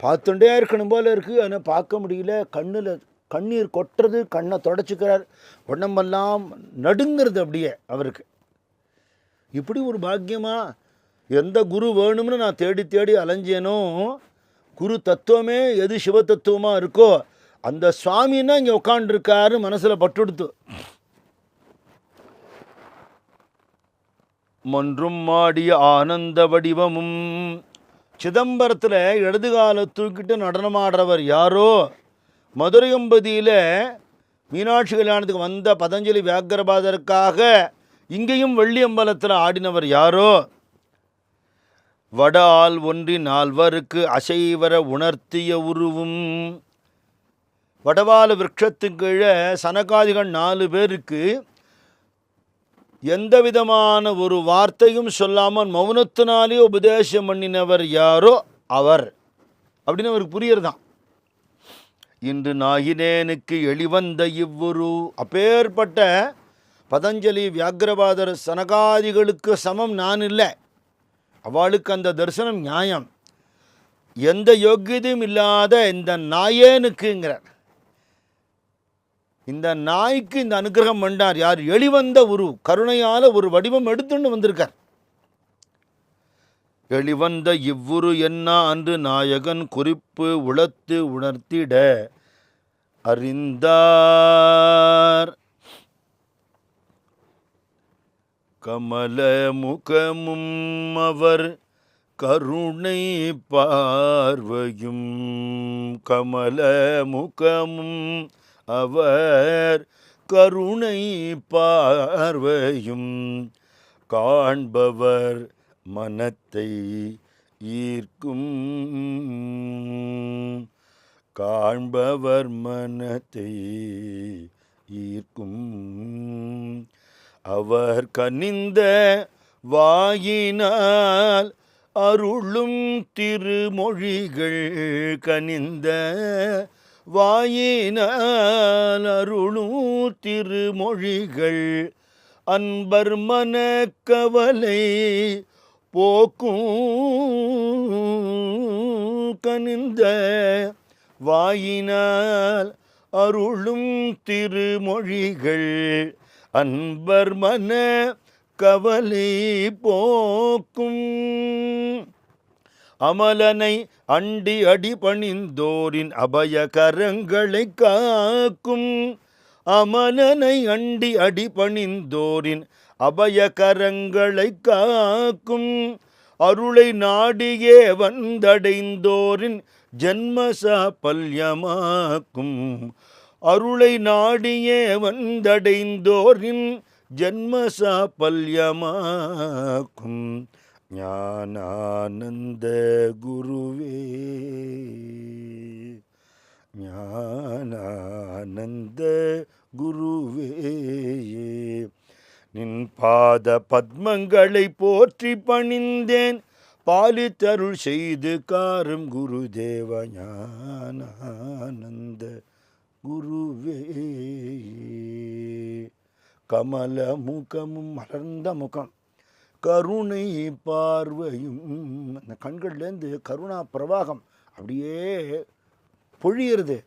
S1: பார்த்துட்டே இருக்கணும் போல இருக்குது, ஆனால் பார்க்க முடியல. கண்ணில் கண்ணீர் கொட்டுறது, கண்ணை தொடச்சிக்கிறார், உடம்பெல்லாம் நடுங்கிறது அப்படியே அவருக்கு. இப்படி ஒரு பாக்கியமா? எந்த குரு வேணும்னு நான் தேடி தேடி அலைஞ்சேனோ, குரு தத்துவமே எது சிவ தத்துவமாக இருக்கோ அந்த சுவாமின்னா இங்கே உட்காண்டிருக்காரு மனசில் பட்டுடுத்து. மன்றும் மாடிய ஆனந்த வடிவமும். சிதம்பரத்தில் இடதுகால தூக்கிட்டு நடனமாடுறவர் யாரோ, மதுரையம்பதியில் மீனாட்சி கல்யாணத்துக்கு வந்த பதஞ்சலி வியாக்கிரபாதருக்காக இங்கேயும் வெள்ளியம்பலத்தில் ஆடினவர் யாரோ, வடால் ஒன்றி நால்வருக்கு அசைவர உணர்த்திய உருவும். வடவால விருட்சத்துக்கு கீழே சனகாதிகள் 4 பேருக்கு எந்த விதமான ஒரு வார்த்தையும் சொல்லாமல் மௌனத்தினாலே உபதேசம் பண்ணினவர் யாரோ அவர் அப்படின்னு அவருக்கு புரியறதான். இன்று நாயினேனுக்கு எளிவந்த இவ்வுரு. அப்பேற்பட்ட பதஞ்சலி வியாக்கிரபாதர் சனகாதிகளுக்கு சமம் நான் இல்லை. அவளுக்கு அந்த தரிசனம் நியாயம். எந்த யோக்கியதையும் இல்லாத இந்த நாயேனுக்குங்கிறார். இந்த நாய்க்கு இந்த அனுகிரகம் பண்ணார் யார்? எளிவந்த உரு, கருணையால் ஒரு வடிவம் எடுத்துன்னு வந்திருக்கார். எளிவந்த இவ்வுரு என்ன அன்று நாயகன் குறிப்பு உளத்து உணர்த்திட அறிந்தார். கமல முகமும் அவர் கருணை பார்வையும், கமல முகமும் அவர் கருணை பார்வையும் காண்பவர் மனத்தை ஈர்க்கும், காண்பவர் மனத்தை ஈர்க்கும். அவர் கனிந்த வாயினால் அருளும் திருமொழிகள், கனிந்த வாயினால் அருளும் திருமொழிகள் அன்பர் மனக்கவலை போக்கும், கனிந்த வாயினால் அருளும் திருமொழிகள் அன்பர் மன கவலை போக்கும். அமலனை அண்டி அடி பணிந்தோரின் அபயகரங்களை காக்கும், அமலனை அண்டி அடி பணிந்தோரின் அபயகரங்களை காக்கும். அருளை நாடியே வந்தடைந்தோரின் ஜன்மசாபல்யமாக்கும், அருளை நாடியே வந்தடைந்தோரின் ஜன்மசாபல்யமாக்கும். ஞானானந்த குருவே, ஞானானந்த குருவே, நின் பாத பத்மங்களை போற்றி பணிந்தேன், பாலித்தருள் செய்து காரும் குருதேவ ஞானானந்த குருவே. கமல முகமும் மலர்ந்த முகம், கருணை பார்வையும், அந்த கண்கள்லேருந்து கருணா பிரவாகம் அப்படியே பொழியிறது,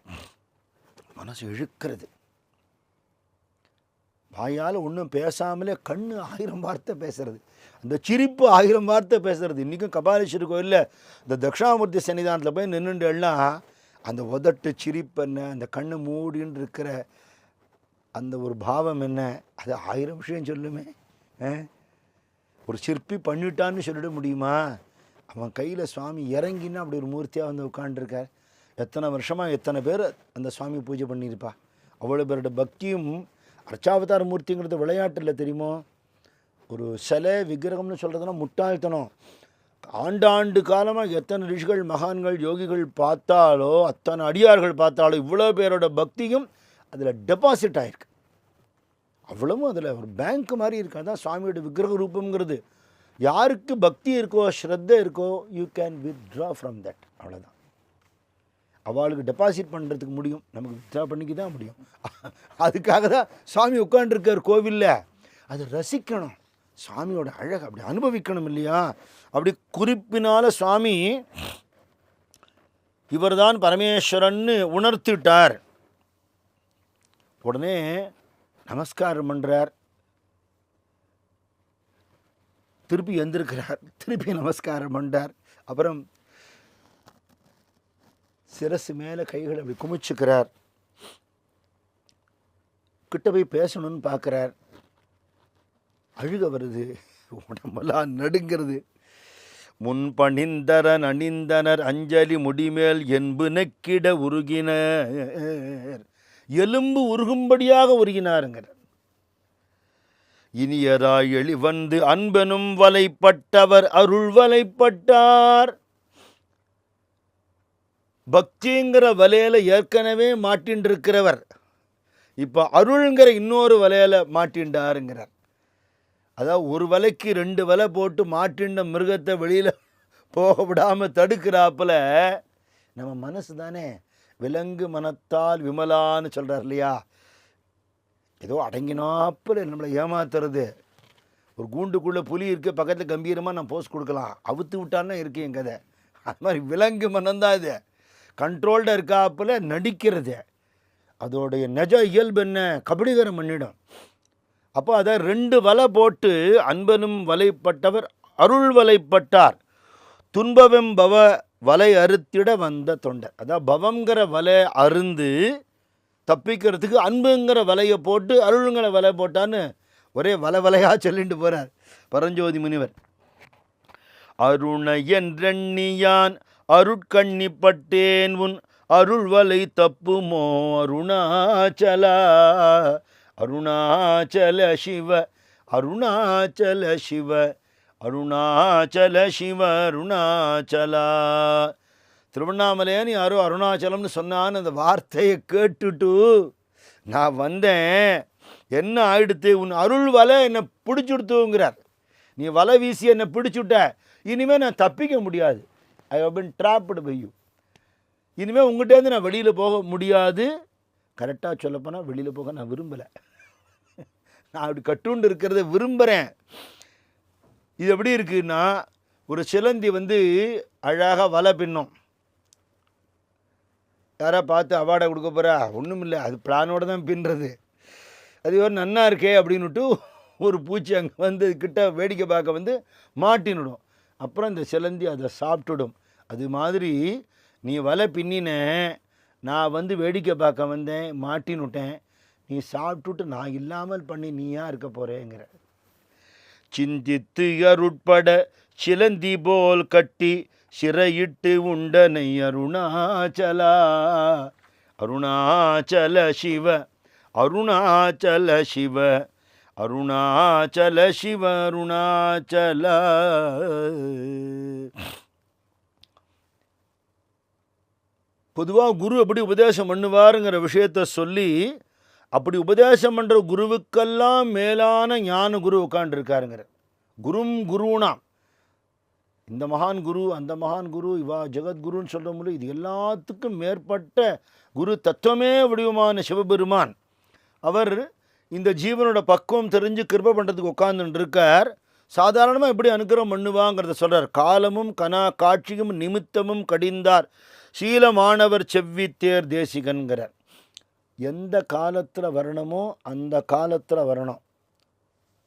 S1: மனசு இழுக்கிறது. வாயால் ஒன்றும் பேசாமலே கண்ணு 1000 வார்த்தை பேசுறது, அந்த சிரிப்பு 1000 வார்த்தை பேசுறது. இன்றைக்கும் கபாலீஸ்வரர் கோயிலில் இந்த தட்சிணாமூர்த்தி சன்னிதானத்தில் போய் நின்றுட்டு எல்லாம் அந்த உதட்டு சிரிப்பு என்ன, அந்த கண்ணு மூடின்னு இருக்கிற அந்த ஒரு பாவம் என்ன, அது 1000 விஷயம் சொல்லுமே. ஒரு சிற்பி பண்ணிட்டான்னு சொல்லிட முடியுமா? அவன் கையில் சுவாமி இறங்கினா அப்படி ஒரு மூர்த்தியாக வந்து உட்காண்டிருக்கார். எத்தனை வருஷமாக எத்தனை பேர் அந்த சுவாமி பூஜை பண்ணியிருப்பா. அவ்வளோ பேரோட பக்தியும். அர்ச்சாவதார மூர்த்திங்கிறது விளையாட்டில் தெரியுமோ? ஒரு சிலை விக்கிரகம்னு சொல்கிறதுனா முட்டாள்தனம். ஆண்டாண்டு காலமாக எத்தனை ரிஷிகள் மகான்கள் யோகிகள் பார்த்தாலோ, அத்தனை அடியார்கள் பார்த்தாலோ, இவ்வளோ பேரோட பக்தியும் அதில் டெபாசிட் ஆகிருக்கு. அவ்வளவும் அதில் ஒரு பேங்க் மாதிரி இருக்கு. அதான் சுவாமியோட விக்கிரக ரூபங்கிறது. யாருக்கு பக்தி இருக்கோ, ஸ்ரத்தை இருக்கோ, you can withdraw from that. அவ்வளோதான். அவளுக்கு டெபாசிட் பண்ணுறதுக்கு முடியும், நமக்கு வித்ட்ரா பண்ணிக்க தான் முடியும். அதுக்காக தான் சுவாமி உட்காண்டிருக்கார் கோவிலில். அது ரசிக்கணும், சுவாமியோட அழகு அப்படி அனுபவிக்கணும் இல்லையா? அப்படி குறிப்பினால் சுவாமி இவர்தான் பரமேஸ்வரன்னு உணர்த்திட்டார். உடனே நமஸ்காரம் பண்ணுறார், திருப்பி எந்திருக்கிறார், திருப்பி நமஸ்காரம் பண்ணுறார். அப்புறம் சிரசு மேலே கைகளை அப்படி குமிச்சுக்கிறார். கிட்ட போய் பேசணும்னு பார்க்குறார். அழுக வருது, உடம்பெல்லாம் நடுங்கிறது. முன்பணிந்தரன் அணிந்தனர் அஞ்சலி முடிமேல் என்பு நெக்கிட உருகினர், எலும்பு உருகும்படியாக உருகினாருங்கிறார். இனியராய் எளிவந்து அன்பெனும் வலைப்பட்டவர் அருள் வலைப்பட்டார். பக்திங்கிற வலையில் ஏற்கனவே மாட்டின்றிருக்கிறவர் இப்போ அருள்ங்கிற இன்னொரு வலையில் மாட்டின்றாருங்கிறார். அதாவது ஒரு வலைக்கு 2 வலை போட்டு மாட்டின்ற மிருகத்தை வெளியில் போக விடாமல் தடுக்கிறாப்புல நம்ம மனசு தானே. விலங்கு மனத்தால் விமலான்னு சொல்கிறார் இல்லையா? ஏதோ அடங்கினாப்பில் நம்மளை ஏமாத்துறது. ஒரு கூண்டுக்குள்ளே புலி இருக்க பக்கத்தில் கம்பீரமாக நான் போஸ்ட் கொடுக்கலாம், அவுத்து விட்டான்னா இருக்கு என் கதை. அது மாதிரி விலங்கு மனம்தான் இது. கண்ட்ரோல்டாக இருக்காப்பில் நடிக்கிறது. அதோடைய நிஜ இயல்பு என்ன? கபடிகரம் பண்ணிடும். அப்போ அதை 2 வலை போட்டு அன்பனும் வலைப்பட்டவர் அருள் வலைப்பட்டார். துன்பவம் பவ வலை அறுத்திட வந்த தொண்டர். அதான் பவங்கிற வலை அருந்து தப்பிக்கிறதுக்கு அன்புங்கிற வலையை போட்டு அருளுங்கிற வலை போட்டான்னு ஒரே வலையாக சொல்லிட்டு போகிறார் பரஞ்சோதி முனிவர். அருண என்றெண்ணியான் அருட்கண்ணிப்பட்டேன் உன் அருள் வலை தப்புமோ அருணாச்சலா. அருணாச்சல சிவ அருணாச்சல சிவ அருணாச்சல சிவ அருணாச்சலா. திருவண்ணாமலையான்னு யாரோ அருணாச்சலம்னு சொன்னான்னு அந்த வார்த்தையை கேட்டுட்டு நான் வந்தேன். என்ன ஆயிடுத்து? உன் அருள் வலை என்னை பிடிச்சுடுத்துங்கிறார். நீ வலை வீசி என்னை பிடிச்சுட்ட, இனிமேல் நான் தப்பிக்க முடியாது. I have been trapped by you. இனிமேல் உங்கள்கிட்டேருந்து நான் வெளியில் போக முடியாது. கரெக்டாக சொல்லப்போனால் வெளியில் போக நான் விரும்பலை. நான் அப்படி கட்டுண்டு இருக்கிறத விரும்புகிறேன். இது எப்படி இருக்குன்னா, ஒரு சிலந்தி அழகாக வலை பின்னும். யாரா பார்த்து அவார்டை கொடுக்க போகிறா? ஒன்றும் இல்லை, அது பிளானோடு தான் பின்னுறது. அது ஒரு நன்னா இருக்கே அப்படின்னுட்டு ஒரு பூச்சி அங்கே கிட்ட வேடிக்கை பார்க்க மாட்டினுடும். அப்புறம் இந்த சிலந்தி அதை சாப்பிட்டுடும். அது மாதிரி நீ வலை பின்னின, நான் வேடிக்கை பார்க்க வந்தேன், மாட்டினுட்டேன். நீ சாப்பிட்டுட்டு நான் இல்லாமல் பண்ணி நீயா இருக்க போகிறேங்கிற. சிந்தித்து அருட்பட சிலந்தி போல் கட்டி சிறையிட்டு உண்டனை அருணாச்சலா. அருணாச்சல சிவ அருணாச்சல சிவ அருணாச்சல சிவ அருணாச்சல. பொதுவாக குரு எப்படி உபதேசம் பண்ணுவாருங்கிற விஷயத்தை சொல்லி, அப்படி உபதேசம் பண்ணுற குருவுக்கெல்லாம் மேலான ஞான குரு உட்காண்டிருக்காருங்கிற. குருனாம் இந்த மகான் குரு, அந்த மகான் குரு, இவா ஜெகத்குருன்னு சொல்ல முடியும். இது எல்லாத்துக்கும் மேற்பட்ட குரு தத்துவமே வடிவமான சிவபெருமான். அவர் இந்த ஜீவனோட பக்குவம் தெரிஞ்சு கிருபை பண்ணுறதுக்கு உட்கார்ந்துட்டு இருக்கார். சாதாரணமாக எப்படி அனுக்கிரகம் பண்ணுவாங்கிறத சொல்கிறார். காலமும் கனா காட்சியும் நிமித்தமும் கடிந்தார் சீலமானவர் செவ்வித்தேர் தேசிகன்கிறார். எந்த காலத்தில் வரணுமோ அந்த காலத்தில் வரணும்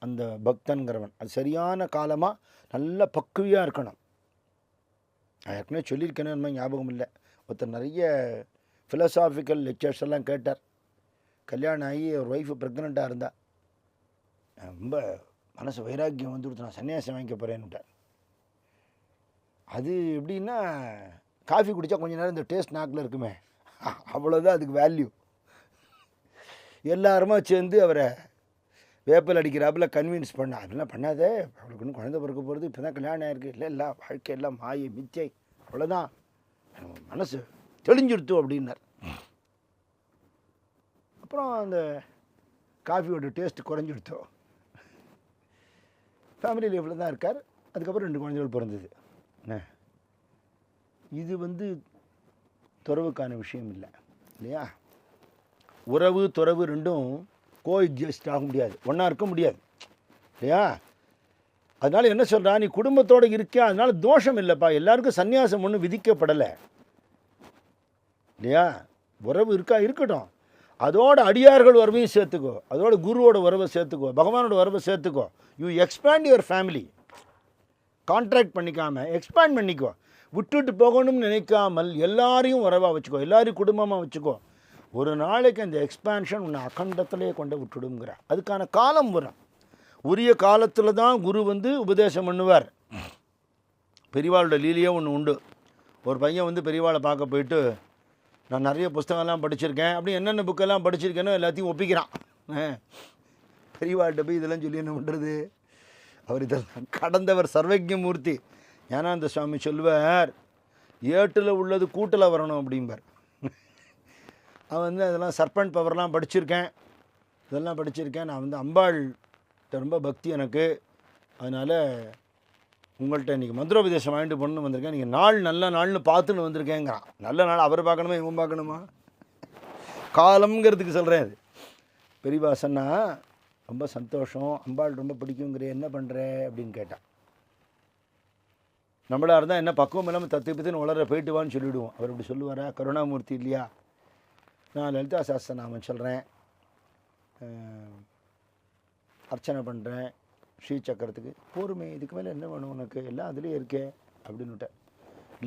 S1: அந்த பக்தன்கிறவன். அது சரியான காலமாக நல்ல பக்குவியாக இருக்கணும். நான் ஏற்கனவே சொல்லியிருக்கேன்னு நம்ம ஞாபகம் இல்லை. ஒருத்தர் நிறைய ஃபிலசாபிக்கல் லெக்சர்ஸ் எல்லாம் கேட்டார். கல்யாணம் ஆகி ஒரு ஒய்ஃபு ப்ரெக்னெண்ட்டாக இருந்தால் ரொம்ப மனசு வைராக்கியம் கொடுத்து நான் சன்னியாசம் வாங்கிக்க போகிறேன்னுட்டார். அது எப்படின்னா, காஃபி குடித்தா கொஞ்சம் நேரம் இந்த டேஸ்ட் நாக்கில் இருக்குமே, அவ்வளோதான் அதுக்கு வேல்யூ. எல்லாருமா சேர்ந்து அவரை வேப்பல் அடிக்கிறாப்பில் கன்வின்ஸ் பண்ண. அதெல்லாம் பண்ணாதே, அவளுக்கு இன்னும் குழந்தை பிறக்க போகிறது, இப்போ தான் கல்யாணம் ஆயிருக்கு, இல்லை வாழ்க்கை எல்லாம் மாயை மிச்சை, அவ்வளோதான் மனசு தெளிஞ்சுடுத்து அப்படின்னார். அப்புறம் அந்த காஃபியோட டேஸ்ட்டு குறைஞ்சிடுத்தோம். ஃபேமிலி லைஃப்பில் தான் இருக்கார். அதுக்கப்புறம் 2 குழந்தைகள் பிறந்தது. இது துறவுக்கான விஷயம் இல்லை இல்லையா? உறவு துறவு ரெண்டும் கோஎக்ஸிஸ்ட் ஆக முடியாது, ஒன்றா இருக்க முடியாது இல்லையா? அதனால் என்ன சொல்கிறா, நீ குடும்பத்தோடு இருக்கியா, அதனால் தோஷம் இல்லைப்பா, எல்லாருக்கும் சன்னியாசம் ஒன்றும் விதிக்கப்படலை இல்லையா? உறவு இருக்கட்டும், அதோட அடியார்கள் உறவையும் சேர்த்துக்கோ, அதோட குருவோட உறவை சேர்த்துக்கோ, பகவானோட உறவை சேர்த்துக்கோ. You expand your family. Contract பண்ணிக்காமல் எக்ஸ்பேண்ட் பண்ணிக்கோ. விட்டுட்டு போகணும்னு நினைக்காமல் எல்லாரையும் உறவாக வச்சுக்கோ, எல்லாரையும் குடும்பமாக வச்சுக்கோ. ஒரு நாளைக்கு அந்த எக்ஸ்பேன்ஷன் உன்னை அகண்டத்திலே கொண்டு விட்டுடுங்கிற. அதுக்கான காலம் வரும். உரிய காலத்தில் தான் குரு உபதேசம் பண்ணுவார். பெரியவாளோட லீலையே ஒன்று உண்டு. ஒரு பையன் பெரியவாளை பார்க்க போயிட்டு, நான் நிறைய புஸ்தகம்லாம் படிச்சிருக்கேன், அப்படி என்னென்ன புக்கெல்லாம் படிச்சிருக்கேனோ எல்லாத்தையும் ஒப்பிக்கிறான். பெரியவாள்கிட்ட போய் இதெல்லாம் சொல்லி என்ன பண்ணுறது? அவர் இதெல்லாம் கடந்தவர், சர்வஜ்ஞமூர்த்தி. ஞானானந்த சுவாமி சொல்லுவார், ஏட்டில் உள்ளது கூட்டில் வரணும் அப்படிம்பார். அவன் அதெல்லாம் சர்பண்ட் பவர்லாம் படிச்சிருக்கேன், இதெல்லாம் படிச்சிருக்கேன், நான் அம்பாள்கிட்ட ரொம்ப பக்தி எனக்கு, அதனால் உங்கள்கிட்ட இன்றைக்கி மந்திரோபதேசம் வாங்கிட்டு பொண்ணு வந்திருக்கேன், நீங்கள் நாள் நல்ல நாள்னு பார்த்துன்னு வந்திருக்கேங்கிறான். நல்ல நாள் அவர் பார்க்கணுமா இவன் பார்க்கணுமா? காலம்ங்கிறதுக்கு சொல்கிறேன். அது பெரியவா சொன்னா ரொம்ப சந்தோஷம், அம்பாள் ரொம்ப பிடிக்குங்கிற, என்ன பண்ணுற அப்படின்னு கேட்டான். நம்மளாக இருந்தால் என்ன பக்குவம் இல்லாமல் தத்து பற்றின்னு வளர போயிட்டு வான்னு சொல்லிவிடுவோம். அவர் இப்படி சொல்லுவாரா? கருணாமூர்த்தி இல்லையா? நான் லலிதா சாஸ்திரநாமம் சொல்கிறேன், அர்ச்சனை பண்ணுறேன் ஸ்ரீ சக்கரத்துக்கு, போருமே, இதுக்கு மேலே என்ன வேணும் உனக்கு, எல்லாம் அதுலேயே இருக்கே அப்படின்னுட்டேன்.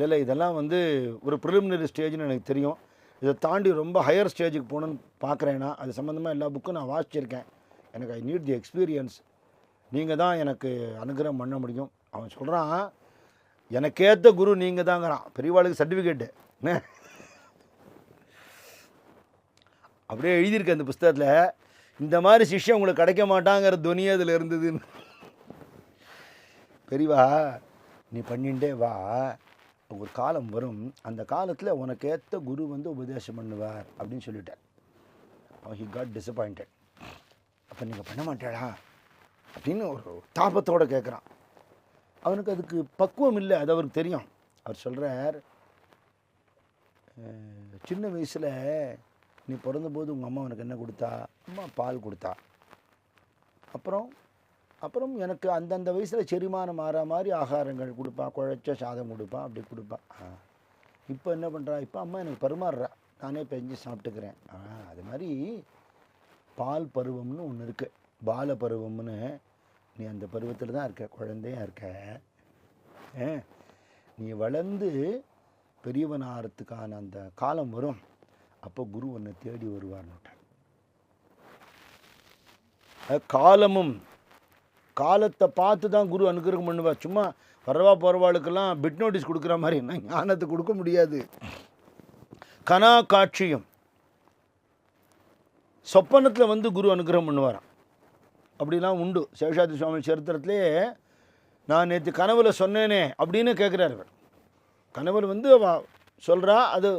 S1: இல்லை இதெல்லாம் வந்து ஒரு ப்ரிலிமினரி ஸ்டேஜ்னு எனக்கு தெரியும், இதை தாண்டி ரொம்ப ஹையர் ஸ்டேஜுக்கு போகணுன்னு பார்க்குறேன்னா அது சம்மந்தமாக எல்லா புக்கும் நான் வாசிச்சிருக்கேன், எனக்கு ஐ நீட் தி எக்ஸ்பீரியன்ஸ், நீங்கள் தான் எனக்கு அனுகிரகம் பண்ண முடியும். அவன் சொல்கிறான், எனக்கேற்ற குரு நீங்கள் தாங்கிறான். பெரியவாளுக்கு சர்டிஃபிகேட்டு அப்படியே எழுதியிருக்கேன் அந்த புஸ்தகத்தில். இந்த மாதிரி சிஷ்யம் உங்களுக்கு கிடைக்க மாட்டாங்கிற துணியே அதில் இருந்ததுன்னு. பெரியவா நீ பண்ணிகிட்டே வா, ஒரு காலம் வரும், அந்த காலத்தில் உனக்கு ஏற்ற குரு வந்து உபதேசம் பண்ணுவார் அப்படின்னு சொல்லிட்டார். He got disappointed. அப்போ நீங்கள் பண்ண மாட்டேடா அப்படின்னு ஒரு தாபத்தோடு கேட்குறான். அவனுக்கு அதுக்கு பக்குவம் இல்லை, அது அவருக்கு தெரியும். அவர் சொல்கிறார், சின்ன வயசில் நீ பிறந்தபோது உங்கள் அம்மா உனக்கு என்ன கொடுத்தா? அம்மா பால் கொடுத்தா. அப்புறம் எனக்கு அந்தந்த வயசில் செரிமானம் ஆகிற மாதிரி ஆகாரங்கள் கொடுப்பான், குழைச்ச சாதம் கொடுப்பான், அப்படி கொடுப்பான். இப்போ என்ன பண்ணுறா? இப்போ அம்மா எனக்கு பரிமாறுறா, நானே பெஞ்சு சாப்பிட்டுக்கிறேன். அது மாதிரி பால் பருவம்னு ஒன்று இருக்குது, பால பருவம்னு. நீ அந்த பருவத்தில் தான் இருக்க, குழந்தையாக இருக்க. நீ வளர்ந்து பெரியவனாகிறதுக்கான அந்த காலம் வரும், அப்போ குரு உன்னை தேடி வருவார்னுட்டார். காலமும் காலத்தை பார்த்து தான் குரு அனுகிரகம் பண்ணுவார். சும்மா வரவா போகிறவாளுக்கெல்லாம் பிட் நோட்டீஸ் கொடுக்குற மாதிரி என்ன ஞானத்தை கொடுக்க முடியாது. கனா காட்சியும் சொப்பனத்தில் வந்து குரு அனுகிரகம் பண்ணுவாராம். அப்படிலாம் உண்டு. சேஷாதி சுவாமி சரித்திரத்திலே நான் நேற்று கனவுல சொன்னேனே அப்படின்னு கேட்குறாரு. அவர் கனவுல வந்து அவள் சொல்கிறா, அது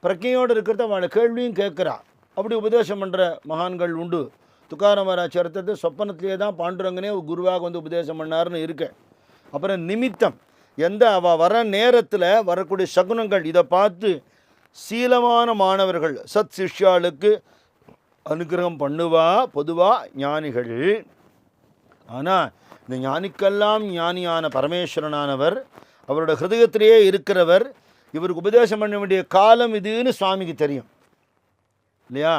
S1: பிரக்கையோடு இருக்கிறத அவளை கேள்வியும் கேட்குறா. அப்படி உபதேசம் பண்ணுற மகான்கள் உண்டு. துக்காராமராஜ் சரித்திரத்தை சொப்பனத்திலே தான் பாண்டுரங்கனே குருவாக வந்து உபதேசம் பண்ணார்னு இருக்கு. அப்புறம் நிமித்தம், எந்த அவள் வர நேரத்தில் வரக்கூடிய சகுனங்கள், இதை பார்த்து சீலமான மாணவர்கள் சத் சிஷ்யாளுக்கு அனுகிரகம் பண்ணுவா பொதுவாக ஞானிகள். ஆனால் இந்த ஞானிக்கெல்லாம் ஞானியான பரமேஸ்வரனானவர், அவரோட ஹிருதயத்திலேயே இருக்கிறவர், இவருக்கு உபதேசம் பண்ண வேண்டிய காலம் இதுன்னு சுவாமிக்கு தெரியும் இல்லையா?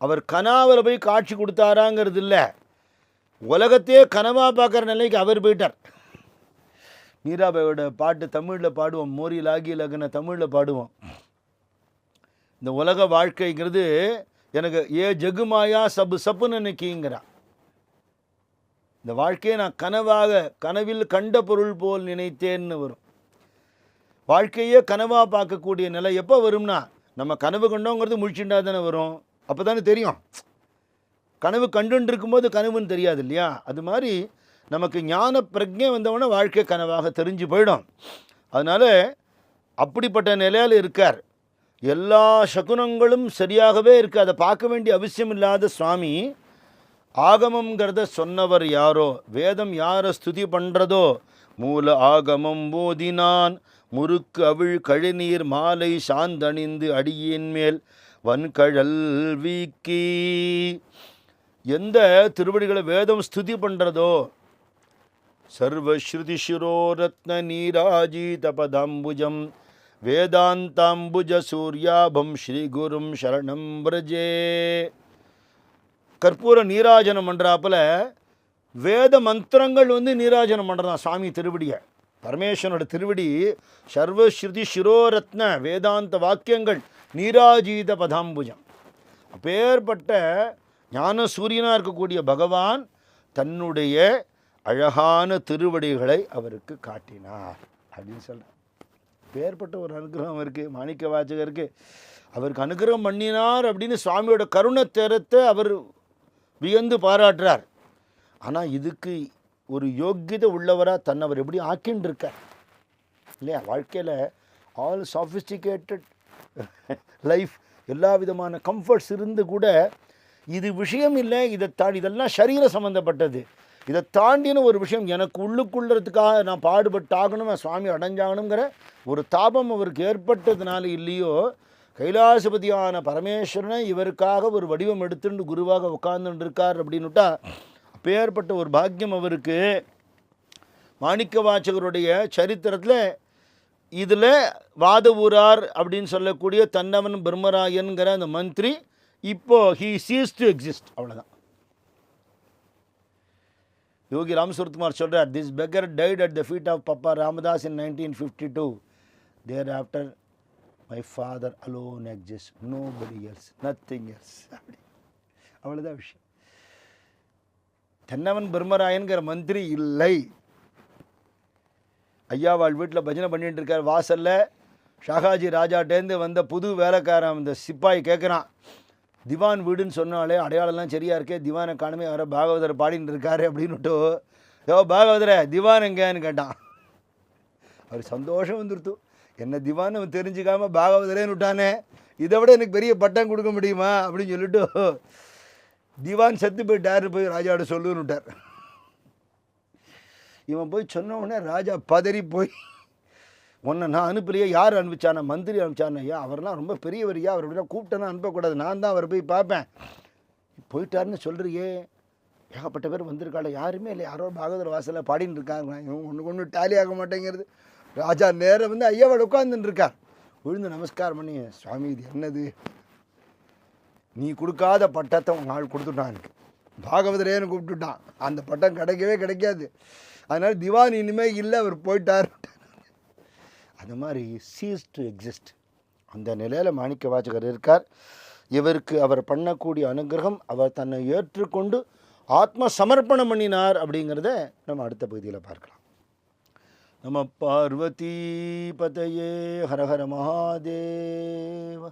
S1: அவர் கனாவில் போய் காட்சி கொடுத்தாராங்கிறது இல்லை, உலகத்தையே கனவாக பார்க்குற நிலைக்கு அவர் போயிட்டார். மீராபாயோட பாட்டு தமிழில் பாடுவோம், மோரி லாகி லக்ன தமிழில் பாடுவோம். இந்த உலக வாழ்க்கைங்கிறது எனக்கு ஏ ஜகுமாயா சபு சப்புன்னு நினைக்கிங்கிறா. இந்த வாழ்க்கையை நான் கனவில் கண்ட பொருள் போல் நினைத்தேன்னு வரும். வாழ்க்கையே கனவாக பார்க்கக்கூடிய நிலை எப்போ வரும்னா, நம்ம கனவு கண்டோங்கிறது முழிச்சுண்டா தானே வரும். அப்போ தானே தெரியும். கனவு கண்டுன்னு இருக்கும்போது கனவுன்னு தெரியாது இல்லையா? அது மாதிரி நமக்கு ஞான பிரஜை வந்தவொடனே வாழ்க்கை கனவாக தெரிஞ்சு போயிடும். அதனால் அப்படிப்பட்ட நிலையில் இருக்கார். எல்லா சகுனங்களும் சரியாகவே இருக்குது, அதை பார்க்க வேண்டிய அவசியம் இல்லாத சுவாமி. ஆகமங்கிறத சொன்னவர் யாரோ, வேதம் யாரை ஸ்துதி பண்ணுறதோ, மூல ஆகமம் போதினான் முறுக்கு அவிழ் கழிநீர் மாலை சாந்தணிந்து அடியின் மேல் வன்கழல் வீக்கி. எந்த திருவடிகளை வேதம் ஸ்துதி பண்ணுறதோ, சர்வஸ்ருதி சிரோரத்ன நீராஜீத பதாம்புஜம் வேதாந்தாம்புஜ சூர்யாபம் ஸ்ரீகுரும் சரணம் பிரஜே. கற்பூர நீராஜனம் பண்ணுறாப்புல வேத மந்திரங்கள் வந்து நீராஜனம் பண்ணுறதான் சுவாமி திருவடியை. பரமேஸ்வரனோட திருவடி சர்வஸ்ருதி சிரோரத்ன வேதாந்த வாக்கியங்கள் நீராஜீத பதாம்புஜம். அப்பேற்பட்ட ஞான சூரியனாக இருக்கக்கூடிய பகவான் தன்னுடைய அழகான திருவடிகளை அவருக்கு காட்டினார் அப்படின்னு சொல்கிறார். பேர்பட்ட ஒரு அனுகிரகம் இருக்குது மாணிக்க வாசகருக்கு. அவருக்கு அனுகிரகம் பண்ணினார் அப்படின்னு சுவாமியோட கருணை தேரத்தை அவர் வியந்து பாராட்டுறார். ஆனால் இதுக்கு ஒரு யோக்கியதை உள்ளவராக தன்னை அவர் எப்படி ஆக்கின்னு இருக்கார் இல்லையா? வாழ்க்கையில் ஆல் சாஃபிஸ்டிகேட்டட் லைஃப், எல்லா விதமான கம்ஃபர்ட்ஸ் இருந்து கூட இது விஷயம் இல்லை, இதெல்லாம் சரீர சம்மந்தப்பட்டது. இதை தாண்டின ஒரு விஷயம் எனக்கு உள்ளுக்குள்ளறதுக்காக நான் பாடுபட்டாகணும், சுவாமி அடைஞ்சாகணுங்கிற ஒரு தாபம் அவருக்கு ஏற்பட்டதுனால இல்லையோ, கைலாசபதியான பரமேஸ்வரனை இவருக்காக ஒரு வடிவம் எடுத்துட்டு குருவாக உட்கார்ந்துட்டு இருக்கார் அப்படின்னுட்டா அப்பேற்பட்ட ஒரு பாக்கியம் அவருக்கு. மாணிக்க வாசகருடைய சரித்திரத்தில் இதில் வாத ஊரார் அப்படின்னு சொல்லக்கூடிய தன்னவன் பிரம்மராயன்கிற அந்த மந்திரி இப்போ ஹீ சீஸ் டு எக்ஸிஸ்ட், அவ்வளோதான். யோகி ராமசுரத்குமார் சொல்கிறார், this beggar died at the feet of Papa Ramdas in 1952. Thereafter my father alone exist, nobody else, nothing else. அப்படி அவ்வளோதான் விஷயம். தென்னவன் பிரம்மராயன்கிற மந்திரி இல்லை. ஐயாவாள் வீட்டில் பஜனை பண்ணிட்டு இருக்கார். வாசலில் ஷாகாஜி ராஜாட்டேருந்து வந்த புது வேலைக்காரன் அந்த சிப்பாய் கேட்குறான், திவான் வீடுன்னு சொன்னாலே அடையாளம்லாம் சரியாக இருக்கே, திவானை காணுமே, வர பாகவதர் பாடின்னு இருக்காரு அப்படின்னுட்டு, யோ பாகவதரை திவான் எங்கேன்னு கேட்டான். அவர் சந்தோஷம் வந்துடுத்து, என்ன திவான் அவன் தெரிஞ்சுக்காம பாகவதரேன்னு விட்டானே, இதை விட எனக்கு பெரிய பட்டம் கொடுக்க முடியுமா அப்படின்னு சொல்லிட்டு திவான் செத்து போயிட்டாருன்னு போய் ராஜாவோட சொல்லுன்னு விட்டார். இவன் போய் சொன்ன உடனே ராஜா பதறி போய், உன்னை நான் அனுப்பலையே, யார் அனுப்பிச்சானா? மந்திரி அனுப்பிச்சான. ஐயா அவரெல்லாம் ரொம்ப பெரியவரையா, அவர் எப்படின்னா கூப்பிட்டேன்னா அனுப்பக்கூடாது, நான் தான் அவரை போய் பார்ப்பேன். போயிட்டாருன்னு சொல்கிறியே, ஏகப்பட்ட பேர் வந்திருக்காள், யாருமே இல்லை, யாரோ பாகவதர் வாசலில் பாடின்னு இருக்காங்க, இவன் ஒன்று டேலி ஆக மாட்டேங்கிறது. ராஜா நேரம் வந்து ஐயாவோட உட்காந்துன்னு இருக்கார். விழுந்து நமஸ்காரம் பண்ணி, சுவாமி இது என்னது, நீ கொடுக்காத பட்டத்தை உங்கள் ஆள் கொடுத்துட்டான், எனக்கு பாகவதரேன்னு கூப்பிட்டுட்டான், அந்த பட்டம் கிடைக்கவே கிடைக்காது, அதனால் திவான் இனிமேல் இல்லை, அவர் போயிட்டார். அந்த மாதிரி சீஸ் டு எக்ஸிஸ்ட், அந்த நிலையில் மாணிக்க வாசகர் இருக்கார். இவருக்கு அவர் பண்ணக்கூடிய அனுகிரகம், அவர் தன்னை ஏற்றுக்கொண்டு ஆத்ம சமர்ப்பணம் பண்ணினார் அப்படிங்கிறத நம்ம அடுத்த பகுதியில் பார்க்கலாம். நம பார்வதி பதையே ஹரஹர மகாதேவ.